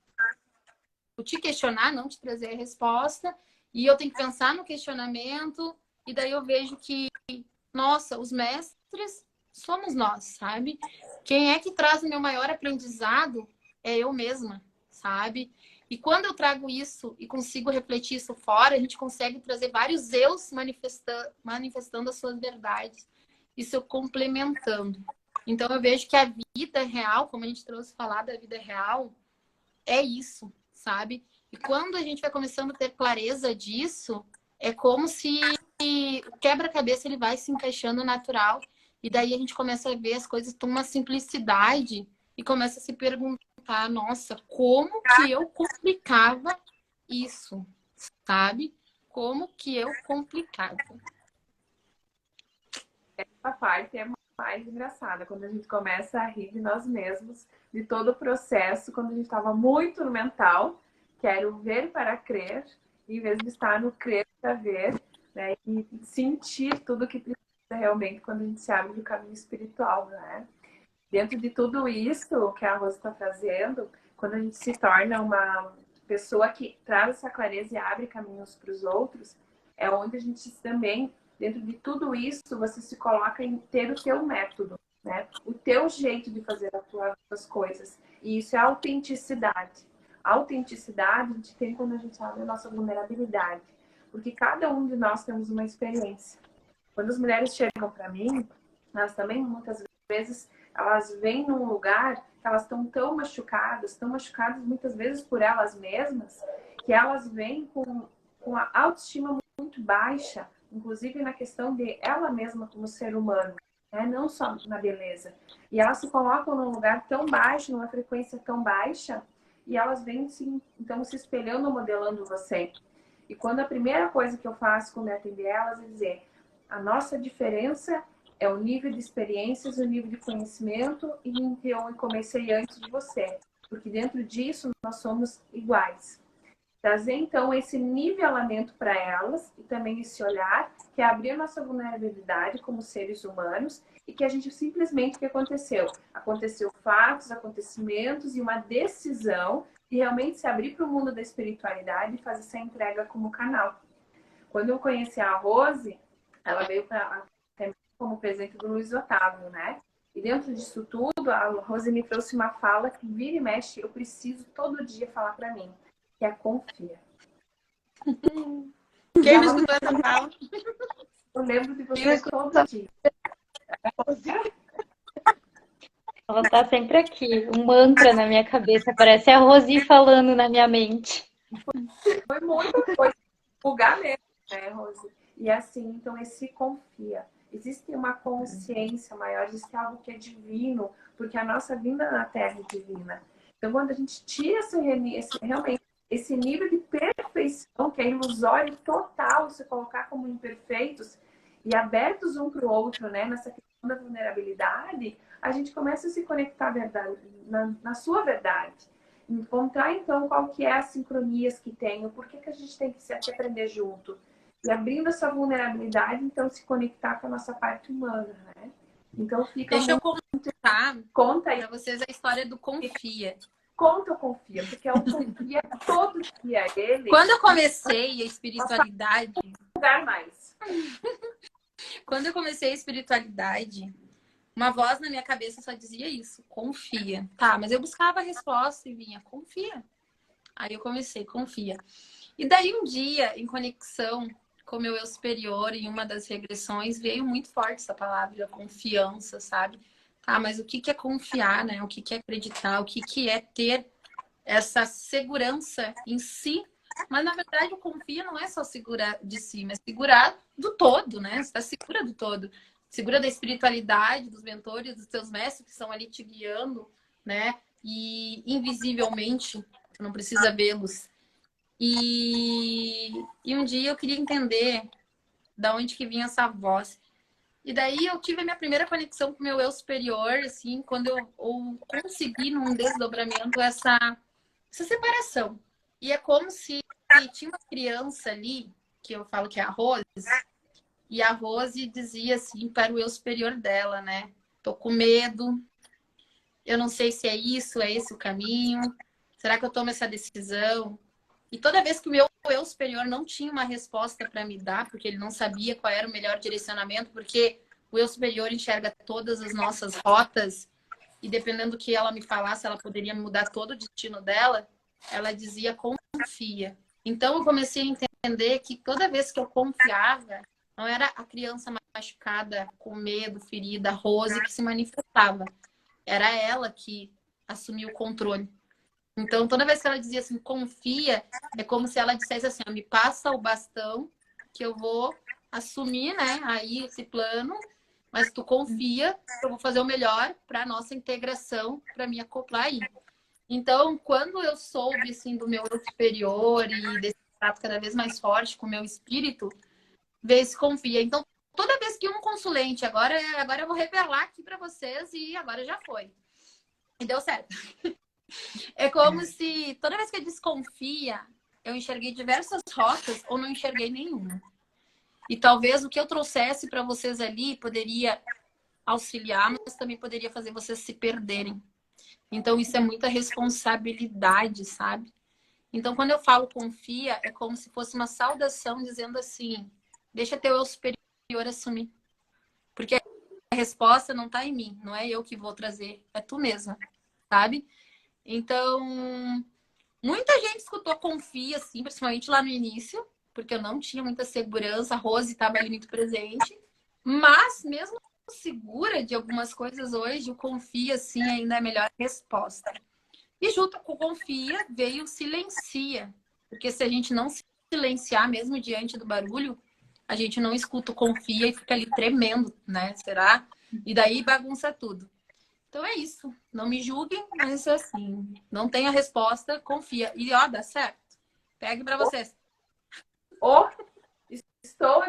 te questionar, não te trazer a resposta, e eu tenho que pensar no questionamento, e daí eu vejo que, nossa, os mestres somos nós, sabe? Quem é que traz o meu maior aprendizado é eu mesma, sabe? E quando eu trago isso e consigo refletir isso fora, a gente consegue trazer vários eus manifestando as suas verdades. Isso eu complementando. Então eu vejo que a vida real, como a gente trouxe falar da vida real, é isso, sabe? E quando a gente vai começando a ter clareza disso, é como se o quebra-cabeça ele vai se encaixando natural. E daí a gente começa a ver as coisas com uma simplicidade e começa a se perguntar, nossa, como que eu complicava isso, sabe? Como que eu complicava? Essa parte é mais engraçada, quando a gente começa a rir de nós mesmos, de todo o processo, quando a gente estava muito no mental, quero ver para crer, em vez de estar no crer para ver, né? E sentir tudo que precisa realmente quando a gente se abre do caminho espiritual, né? Dentro de tudo isso que a Rosa está trazendo, quando a gente se torna uma pessoa que traz essa clareza e abre caminhos para os outros, é onde a gente também, dentro de tudo isso, você se coloca em ter o teu método, né? O teu jeito de fazer as coisas. E isso é autenticidade. A autenticidade a gente tem quando a gente abre a nossa vulnerabilidade. Porque cada um de nós temos uma experiência. Quando as mulheres chegam para mim, elas também muitas vezes elas vêm num lugar que elas estão tão machucadas muitas vezes por elas mesmas, que elas vêm com a autoestima muito baixa, inclusive na questão de ela mesma como ser humano, né? Não só na beleza. E elas se colocam num lugar tão baixo, numa frequência tão baixa, e elas vêm então se espelhando, modelando você. E quando a primeira coisa que eu faço quando eu atender elas é dizer: a nossa diferença é o nível de experiências, o nível de conhecimento e em que eu comecei antes de você. Porque dentro disso nós somos iguais. Trazer então esse nivelamento para elas e também esse olhar que é abrir a nossa vulnerabilidade como seres humanos e que a gente simplesmente, o que aconteceu? Aconteceu fatos, acontecimentos e uma decisão de realmente se abrir para o mundo da espiritualidade e fazer essa entrega como canal. Quando eu conheci a Rose, ela veio como presente do Luiz Otávio, né? E dentro disso tudo, a Rose me trouxe uma fala que vira e mexe, eu preciso todo dia falar para mim, que é confia. Quem me escutou essa fala? Eu lembro de você todo dia. Ela tá sempre aqui, um mantra na minha cabeça, parece a Rosi falando na minha mente. Foi muita coisa, bugar mesmo, né, Rose? E assim, então esse confia. Existe uma consciência maior, existe algo que é divino, porque a nossa vinda na Terra é divina. Então, quando a gente tira realmente esse nível de perfeição, que é ilusório total, se colocar como imperfeitos, e abertos um para o outro, né, nessa questão da vulnerabilidade, a gente começa a se conectar na sua verdade. Encontrar, então, qual que é as sincronias que tem, o porquê que a gente tem que se aprender junto. E abrindo essa vulnerabilidade, então, se conectar com a nossa parte humana, né? Então, fica Deixa eu muito... contar Conta aí. para vocês a história do Confia. Conta o Confia, porque é o Confia todo dia. Ele... Quando eu comecei a espiritualidade... lugar mais. Quando eu comecei a espiritualidade, uma voz na minha cabeça só dizia isso, confia. Tá, mas eu buscava a resposta e vinha, confia. Aí eu comecei, confia. E daí um dia, em conexão com o meu eu superior, em uma das regressões, veio muito forte essa palavra, confiança, sabe? Tá, mas o que é confiar, né? O que é acreditar? O que é ter essa segurança em si? Mas, na verdade, o confia não é só segurar de si, mas segurar do todo, né? Você está segura do todo. Segura da espiritualidade, dos mentores, dos teus mestres que estão ali te guiando, né? E invisivelmente, tu não precisa vê-los. E um dia eu queria entender da onde que vinha essa voz. E daí eu tive a minha primeira conexão com o meu eu superior, assim, quando eu consegui, num desdobramento, essa separação. E é como se tinha uma criança ali, que eu falo que é a Rose, e a Rose dizia assim para o eu superior dela, né? Tô com medo, eu não sei se é isso, é esse o caminho, será que eu tomo essa decisão? E toda vez que o meu eu superior não tinha uma resposta para me dar, porque ele não sabia qual era o melhor direcionamento, porque o eu superior enxerga todas as nossas rotas, e dependendo do que ela me falasse, ela poderia mudar todo o destino dela, ela dizia, confia. Então eu comecei a entender que toda vez que eu confiava, não era a criança machucada, com medo, ferida, Rose, que se manifestava. Era ela que assumia o controle. Então, toda vez que ela dizia assim, confia, é como se ela dissesse assim, me passa o bastão que eu vou assumir, né, aí esse plano, mas tu confia que eu vou fazer o melhor para a nossa integração, para me acoplar aí. Então, quando eu soube, assim, do meu eu superior e desse contato cada vez mais forte com o meu espírito, veio esse confia. Então, toda vez que um consulente, agora eu vou revelar aqui para vocês e agora já foi. E deu certo. É como se toda vez que eu desconfia, eu enxerguei diversas rotas ou não enxerguei nenhuma. E talvez o que eu trouxesse para vocês ali poderia auxiliar, mas também poderia fazer vocês se perderem. Então, isso é muita responsabilidade, sabe? Então, quando eu falo confia, é como se fosse uma saudação dizendo assim, deixa teu eu superior assumir. Porque a resposta não está em mim, não é eu que vou trazer, é tu mesma, sabe? Então, muita gente escutou confia, assim, principalmente lá no início, porque eu não tinha muita segurança, a Rose estava ali muito presente, mas mesmo segura de algumas coisas hoje, o confia, assim, ainda é a melhor resposta. E junto com o confia veio o silencia, porque se a gente não silenciar mesmo diante do barulho, a gente não escuta o confia e fica ali tremendo, né? Será? E daí bagunça tudo. Então é isso. Não me julguem, mas assim, não tem a resposta, confia. E ó, dá certo. Pegue para vocês. Ou estou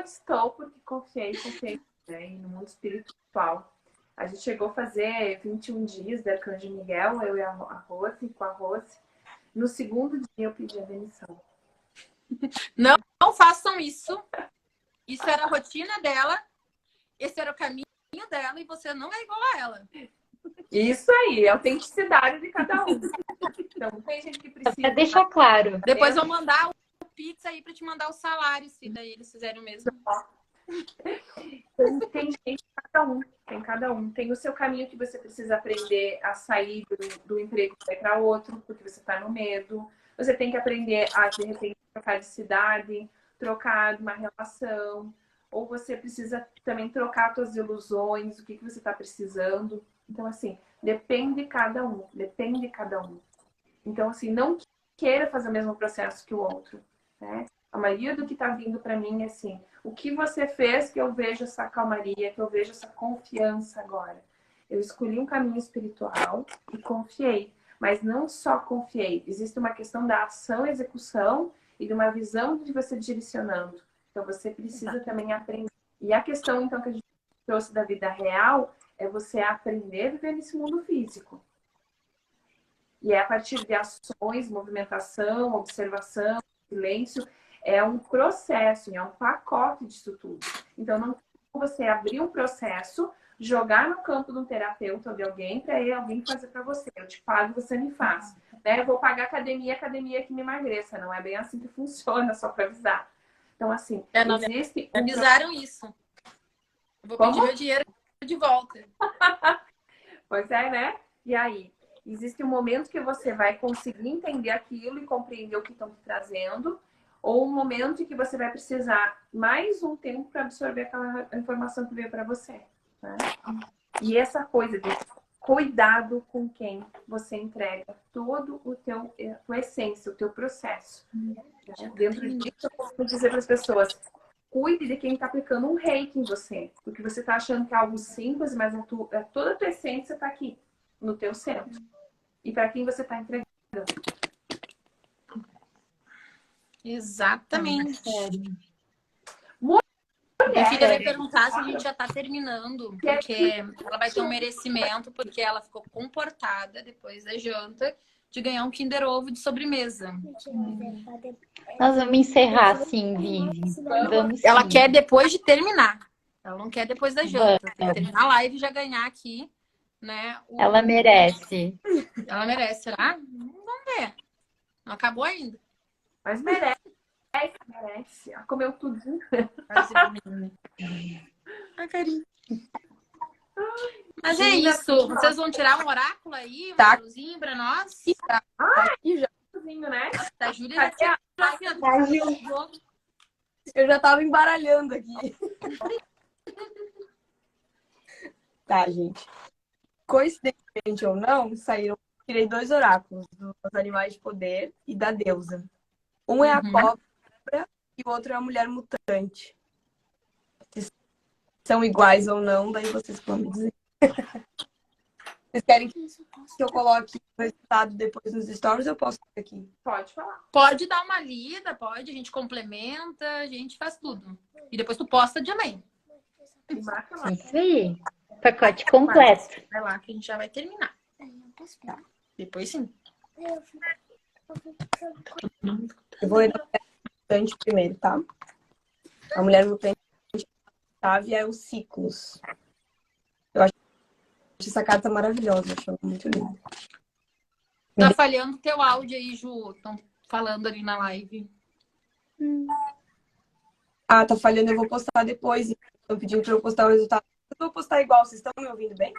porque confiei, né? E no mundo espiritual. A gente chegou a fazer 21 dias da Arcanjo Miguel, eu e a Rose, com a Rose. No segundo dia eu pedi a demissão. Não façam isso. Isso era a rotina dela, esse era o caminho dela e você não é igual a ela. Isso aí, é a autenticidade de cada um. Então, tem gente que precisa... Pra deixar claro. Depois eu vou mandar o Pix aí para te mandar o salário, se daí eles fizerem o mesmo. Tem gente, cada um. Tem o seu caminho que você precisa aprender a sair do emprego para outro, porque você está no medo. Você tem que aprender a, de repente, trocar de cidade, trocar de uma relação. Ou você precisa também trocar suas ilusões, o que você está precisando. Então, assim, depende de cada um. Depende de cada um. Então, assim, não queira fazer o mesmo processo que o outro, né? A maioria do que está vindo para mim é assim, o que você fez que eu vejo essa calmaria, que eu vejo essa confiança agora? Eu escolhi um caminho espiritual e confiei. Mas não só confiei. Existe uma questão da ação e execução e de uma visão de você direcionando. Então, você precisa também aprender E a questão, então, que a gente trouxe da vida real é você aprender a viver nesse mundo físico. E é a partir de ações, movimentação, observação, silêncio, é um processo, é um pacote disso tudo. Então, não tem como você abrir um processo, jogar no campo de um terapeuta ou de alguém, para aí alguém fazer para você. Eu te pago, você me faz. Né? Eu vou pagar academia que me emagreça. Não é bem assim que funciona, só para avisar. Então, assim, existe... Me avisaram isso. Eu vou pedir meu dinheiro de volta. Pois é, né? E aí? Existe um momento que você vai conseguir entender aquilo e compreender o que estão te trazendo, ou um momento em que você vai precisar mais um tempo para absorver aquela informação que veio para você. Né? E essa coisa de cuidado com quem você entrega todo o teu, a tua essência, o teu processo. Né? Dentro disso, eu costumo dizer para as pessoas, cuide de quem está aplicando um reiki em você, porque você está achando que é algo simples, mas toda a tua essência está aqui, no teu centro. E para quem você está entregando. Exatamente. Mulher, Minha filha vai perguntar se a gente já está terminando, porque ela vai ter um merecimento, porque ela ficou comportada depois da janta de ganhar um Kinder Ovo de sobremesa. Nós vamos encerrar, sim, Vivi. Vamos, Ela sim. quer depois de terminar. Ela não quer depois da janta. Tem que terminar a live e já ganhar aqui, né? Ela merece. Ela merece, será? Vamos ver. Não acabou ainda. mas merece. Merece. Ela comeu tudo. Ai, carinho. Mas é isso. Vocês vão tirar um oráculo aí, um Tá. tarozinho pra nós? Aqui já. Né? Da Júlia já tinha Eu já tava embaralhando aqui. Tá, gente. Coincidentemente ou não, tirei 2 oráculos, dos animais de poder e da deusa. Um é a cobra e o outro é a mulher mutante. Se são iguais ou não, daí vocês vão me dizer. Vocês querem que eu coloque o resultado depois nos stories? Eu posso fazer aqui. Pode falar. Pode dar uma lida, pode, a gente complementa, a gente faz tudo. E depois tu posta também. E marca lá. Isso aí. Pacote completo. Vai lá que a gente já vai terminar. Depois sim. Eu vou ler a mulher mutante primeiro, tá? A mulher mutante chave é os ciclos. Eu acho essa carta maravilhosa, eu acho ela muito linda. Tá falhando teu áudio aí, Ju. Estão falando ali na live. Ah, tá falhando, eu vou postar depois. Estão pedindo pra eu postar o resultado. Eu vou postar igual, vocês estão me ouvindo bem?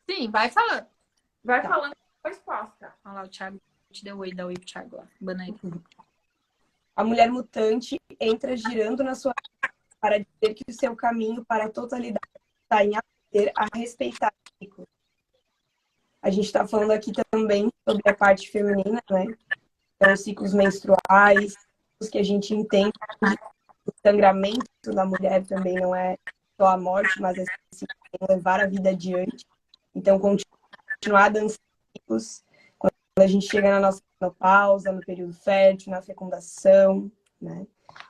Sim, vai falando. Vai falando e depois posta. Olha lá, o Thiago te deu oi, dá oi pro Thiago lá. Bana aí. A mulher mutante entra girando na sua vida para dizer que o seu caminho para a totalidade está em aprender a respeitar o ciclo. A gente está falando aqui também sobre a parte feminina, né? Então, os ciclos menstruais, os que a gente entende. O sangramento na mulher também não é só a morte, mas é assim, levar a vida adiante. Então, continuar dando ciclos. Quando a gente chega na nossa menopausa, no período fértil, na fecundação, né?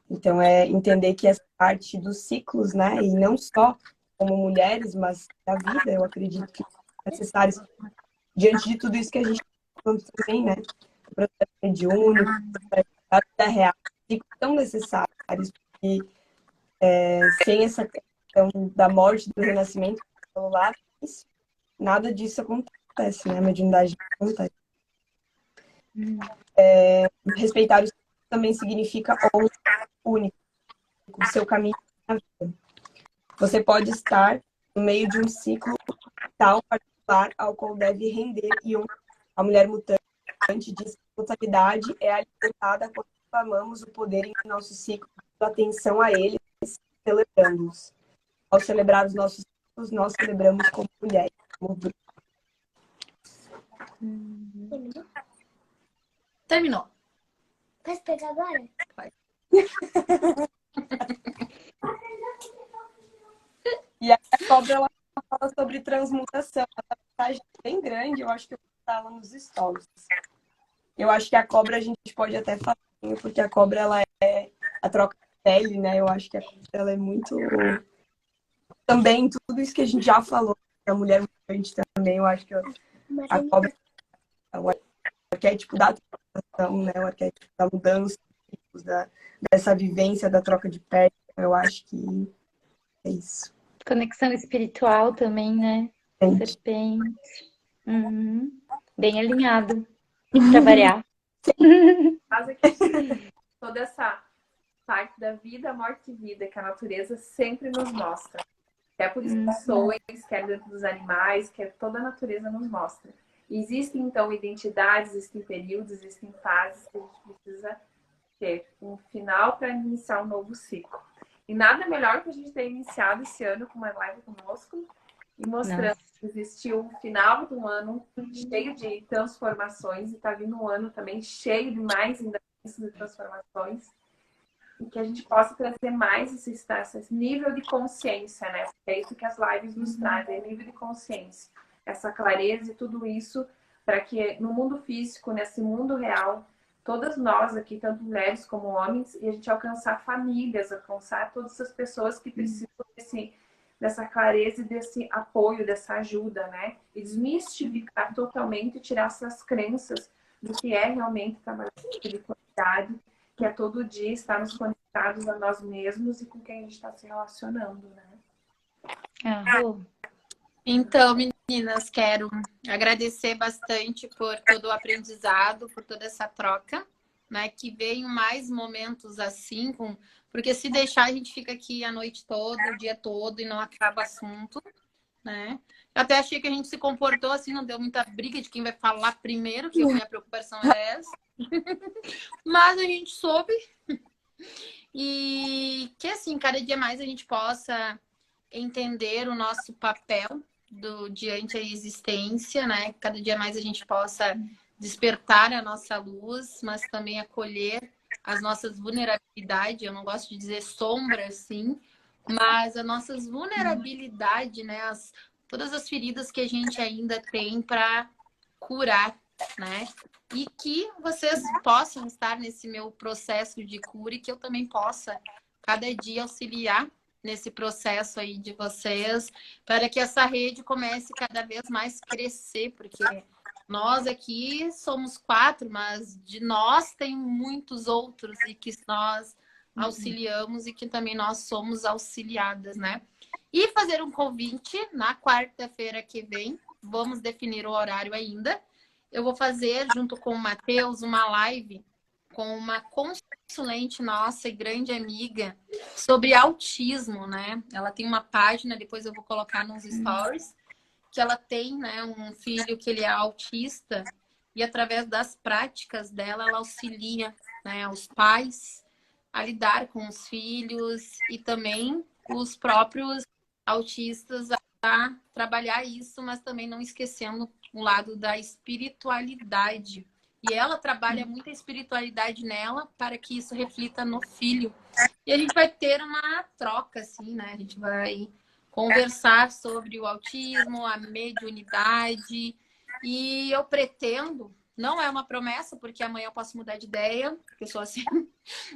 Então, é entender que essa parte dos ciclos, né? E não só como mulheres, mas da vida, eu acredito que é necessário, diante de tudo isso que a gente está falando também, né? O processo mediúnico, a vida real, ciclos tão necessários, porque sem essa questão da morte, do renascimento celular, nada disso acontece, né? A mediunidade não acontece. Respeitar o também significa honra único, o seu caminho na vida. Você pode estar no meio de um ciclo tal particular ao qual deve render e honrar. A mulher mutante diz que a totalidade é alimentada quando clamamos o poder em nosso ciclo, dando atenção a eles, celebrando-os. Ao celebrar os nossos ciclos, nós celebramos como mulheres, como bruxas. Terminou. Posso pegar agora? E a cobra, ela fala sobre transmutação. Uma mensagem bem grande, eu acho que eu vou botar ela nos stories. Eu acho que a cobra a gente pode até falar, porque a cobra, ela é a troca de pele, né? Eu acho que a cobra, ela é muito também tudo isso que a gente já falou, a mulher mutante também, eu acho que a cobra é o arquétipo da transformação, né? O arquétipo da mudança, dessa vivência, da troca de pele. Eu acho que é isso. Conexão espiritual também, né? Gente. Serpente. Uhum. Bem alinhado, para variar. Mas aqui, toda essa parte da vida, morte e vida que a natureza sempre nos mostra. Quer por pessoas, quer dentro dos animais, quer toda a natureza nos mostra. E existem, então, identidades, existem períodos, existem fases que a gente precisa ter um final para iniciar um novo ciclo. E nada melhor que a gente ter iniciado esse ano com uma live conosco e mostrando que existiu um final de um ano cheio de transformações e está vindo um ano também cheio de mais ainda de transformações. E que a gente possa trazer mais esse nível de consciência, né? Porque é isso que as lives nos trazem, é nível de consciência. Essa clareza e tudo isso para que no mundo físico, nesse mundo real, todas nós aqui, tanto mulheres como homens, e a gente alcançar famílias, alcançar todas as pessoas que precisam dessa clareza e desse apoio, dessa ajuda, né? E desmistificar totalmente, tirar essas crenças do que é realmente trabalhar com espiritualidade, que é todo dia estarmos conectados a nós mesmos e com quem a gente está se relacionando, né? Então, meninas, quero agradecer bastante por todo o aprendizado, por toda essa troca, né? Que venham mais momentos assim, porque se deixar a gente fica aqui a noite toda, o dia todo e não acaba assunto, né? Eu até achei que a gente se comportou assim, não deu muita briga de quem vai falar primeiro, que a minha preocupação é essa. Mas a gente soube. E que assim, cada dia mais a gente possa entender o nosso papel diante a existência, né? Cada dia mais a gente possa despertar a nossa luz, mas também acolher as nossas vulnerabilidades. Eu não gosto de dizer sombra, assim, mas as nossas vulnerabilidades, né? Todas as feridas que a gente ainda tem para curar, né? E que vocês possam estar nesse meu processo de cura e que eu também possa cada dia auxiliar nesse processo aí de vocês, para que essa rede comece cada vez mais crescer, porque nós aqui somos 4, mas de nós tem muitos outros e que nós auxiliamos e que também nós somos auxiliadas, né? E fazer um convite na quarta-feira que vem, vamos definir o horário ainda. Eu vou fazer, junto com o Matheus, uma live com uma consulente nossa e grande amiga sobre autismo, né? Ela tem uma página, depois eu vou colocar nos stories, que ela tem, né, um filho que ele é autista e através das práticas dela, ela auxilia, né, os pais a lidar com os filhos e também os próprios autistas a trabalhar isso, mas também não esquecendo o lado da espiritualidade. E ela trabalha muita espiritualidade nela para que isso reflita no filho. E a gente vai ter uma troca, assim, né? A gente vai conversar sobre o autismo, a mediunidade. E eu pretendo, não é uma promessa, porque amanhã eu posso mudar de ideia, porque eu sou assim,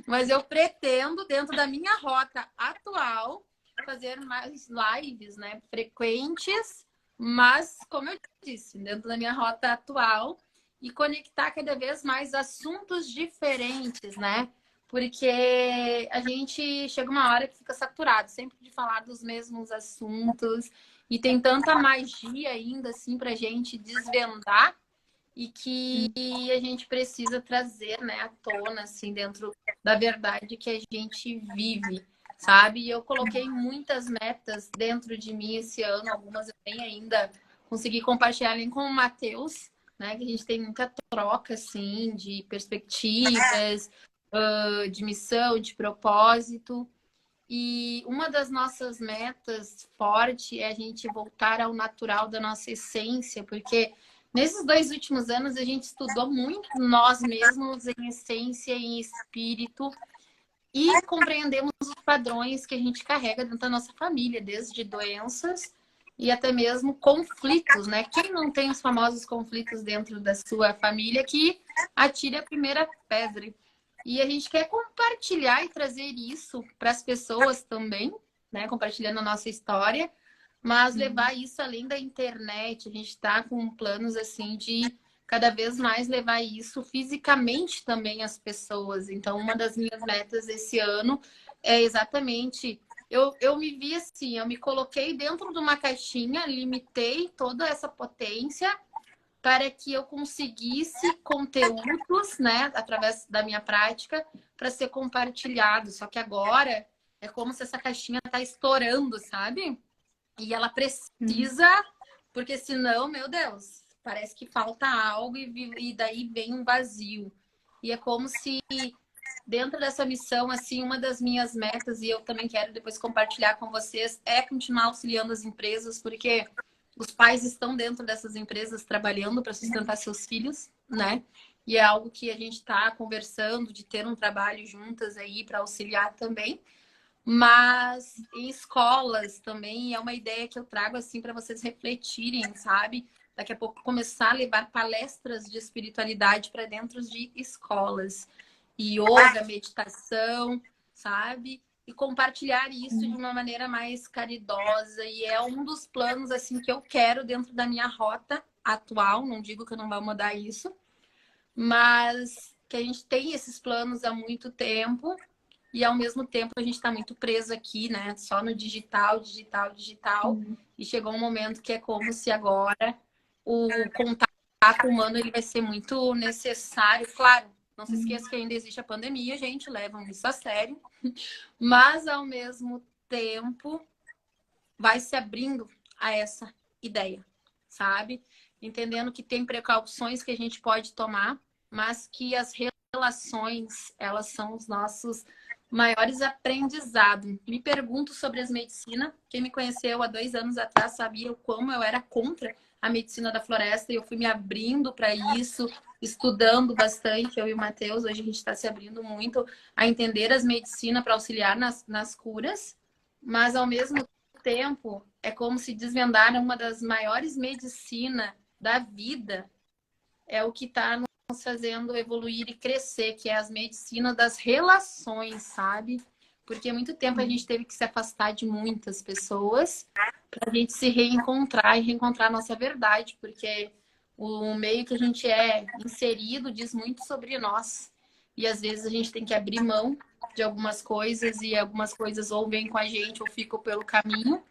mas eu pretendo, dentro da minha rota atual, fazer mais lives, né? Frequentes, mas, como eu disse, dentro da minha rota atual, e conectar cada vez mais assuntos diferentes, né? Porque a gente chega uma hora que fica saturado sempre de falar dos mesmos assuntos e tem tanta magia ainda assim pra gente desvendar e que a gente precisa trazer, né, à tona assim dentro da verdade que a gente vive, sabe? E eu coloquei muitas metas dentro de mim esse ano, algumas eu nem ainda consegui compartilhar nem com o Matheus, né? Que a gente tem muita troca, assim, de perspectivas, de missão, de propósito. E uma das nossas metas forte é a gente voltar ao natural da nossa essência, porque nesses 2 últimos anos a gente estudou muito nós mesmos em essência, em espírito, e compreendemos os padrões que a gente carrega dentro da nossa família, desde doenças e até mesmo conflitos, né? Quem não tem os famosos conflitos dentro da sua família que atire a primeira pedra. E a gente quer compartilhar e trazer isso para as pessoas também, né? Compartilhando a nossa história, mas levar isso além da internet. A gente está com planos assim de cada vez mais levar isso fisicamente também às pessoas. Então, uma das minhas metas esse ano é exatamente. Eu me vi assim, eu me coloquei dentro de uma caixinha, limitei toda essa potência para que eu conseguisse conteúdos, né, através da minha prática, para ser compartilhado. Só que agora é como se essa caixinha está estourando, sabe? E ela precisa, porque senão, meu Deus, parece que falta algo e daí vem um vazio. E é como se dentro dessa missão, assim, uma das minhas metas, e eu também quero depois compartilhar com vocês, é continuar auxiliando as empresas, porque os pais estão dentro dessas empresas trabalhando para sustentar seus filhos, né? E é algo que a gente está conversando de ter um trabalho juntas aí para auxiliar também. Mas em escolas também é uma ideia que eu trago assim para vocês refletirem, sabe? Daqui a pouco começar a levar palestras de espiritualidade para dentro de escolas. Yoga, meditação, sabe? E compartilhar isso de uma maneira mais caridosa. E é um dos planos assim que eu quero dentro da minha rota atual. Não digo que eu não vou mudar isso, mas que a gente tem esses planos há muito tempo. E ao mesmo tempo a gente está muito preso aqui, né? Só no digital. E chegou um momento que é como se agora o contato humano ele vai ser muito necessário. Claro, não se esqueça que ainda existe a pandemia, gente, levam isso a sério. Mas ao mesmo tempo vai se abrindo a essa ideia, sabe? Entendendo que tem precauções que a gente pode tomar, mas que as relações, elas são os nossos maiores aprendizados. Me pergunto sobre as medicinas. Quem me conheceu há 2 anos atrás sabia o como eu era contra a medicina da floresta e eu fui me abrindo para isso, estudando bastante, eu e o Matheus. Hoje a gente está se abrindo muito a entender as medicinas para auxiliar nas curas, mas ao mesmo tempo é como se desvendar uma das maiores medicinas da vida, é o que está nos fazendo evoluir e crescer, que é as medicinas das relações, sabe? Porque há muito tempo a gente teve que se afastar de muitas pessoas para a gente se reencontrar e reencontrar a nossa verdade, porque o meio que a gente é inserido diz muito sobre nós. E às vezes a gente tem que abrir mão de algumas coisas e algumas coisas ou vêm com a gente ou ficam pelo caminho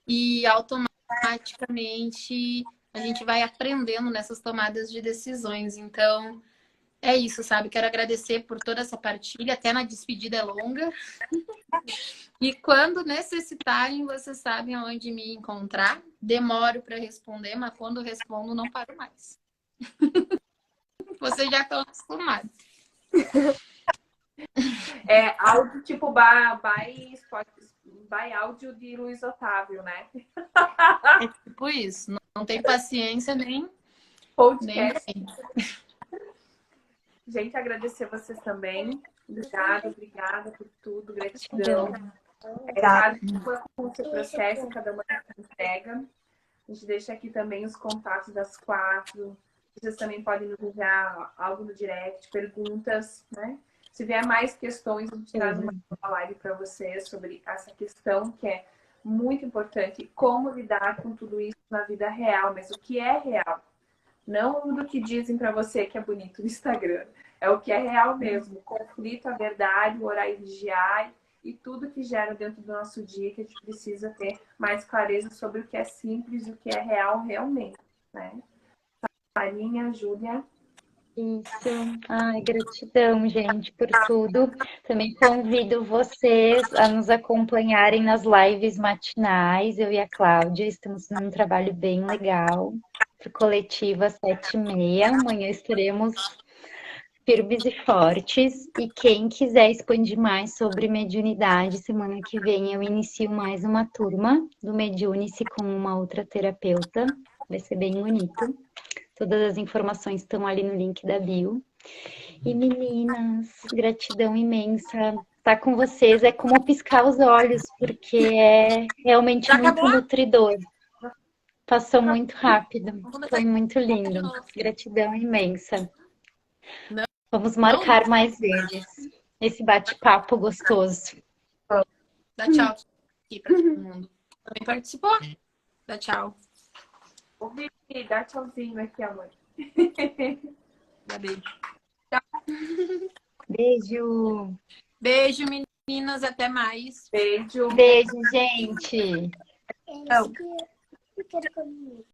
e automaticamente a gente vai aprendendo nessas tomadas de decisões. Então, é isso, sabe? Quero agradecer por toda essa partilha, até na despedida é longa. E quando necessitarem, vocês sabem onde me encontrar. Demoro para responder, mas quando respondo, não paro mais. Vocês já estão acostumados. É áudio tipo by áudio de Luiz Otávio, né? É tipo isso. Não tem paciência nem Podcast. nem... Gente, agradecer vocês também. Obrigada por tudo. Gratidão. Cada um com seu processo, cada uma com entrega. A gente deixa aqui também os contatos das 4. Vocês também podem nos enviar algo no direct, perguntas, né? Se vier mais questões, a gente traz uma live para vocês sobre essa questão que é muito importante. Como lidar com tudo isso na vida real, mas o que é real? Não do que dizem para você que é bonito no Instagram. É o que é real mesmo. O conflito, a verdade, o orar e vigiar e tudo que gera dentro do nosso dia que a gente precisa ter mais clareza sobre o que é simples e o que é real realmente, né? Sarinha, Júlia. Isso. Ai, gratidão, gente, por tudo. Também convido vocês a nos acompanharem nas lives matinais. Eu e a Cláudia estamos fazendo um trabalho bem legal para o coletivo às 7h30. Amanhã estaremos firmes e fortes. E quem quiser expandir mais sobre mediunidade, semana que vem eu inicio mais uma turma do Mediúnice com uma outra terapeuta. Vai ser bem bonito. Todas as informações estão ali no link da bio. E meninas, gratidão imensa. Estar com vocês é como piscar os olhos, porque é realmente muito nutridor. Passou muito rápido. Foi muito lindo. Gratidão imensa. Vamos marcar mais vezes esse bate-papo gostoso. Dá tchau. aqui para todo mundo. Também participou. Dá tchau. Ô, Vivi, dá tchauzinho aqui, amor. Dá beijo. Beijo. Beijo, meninas. Até mais. Beijo. Beijo, gente. É isso que eu quero comer.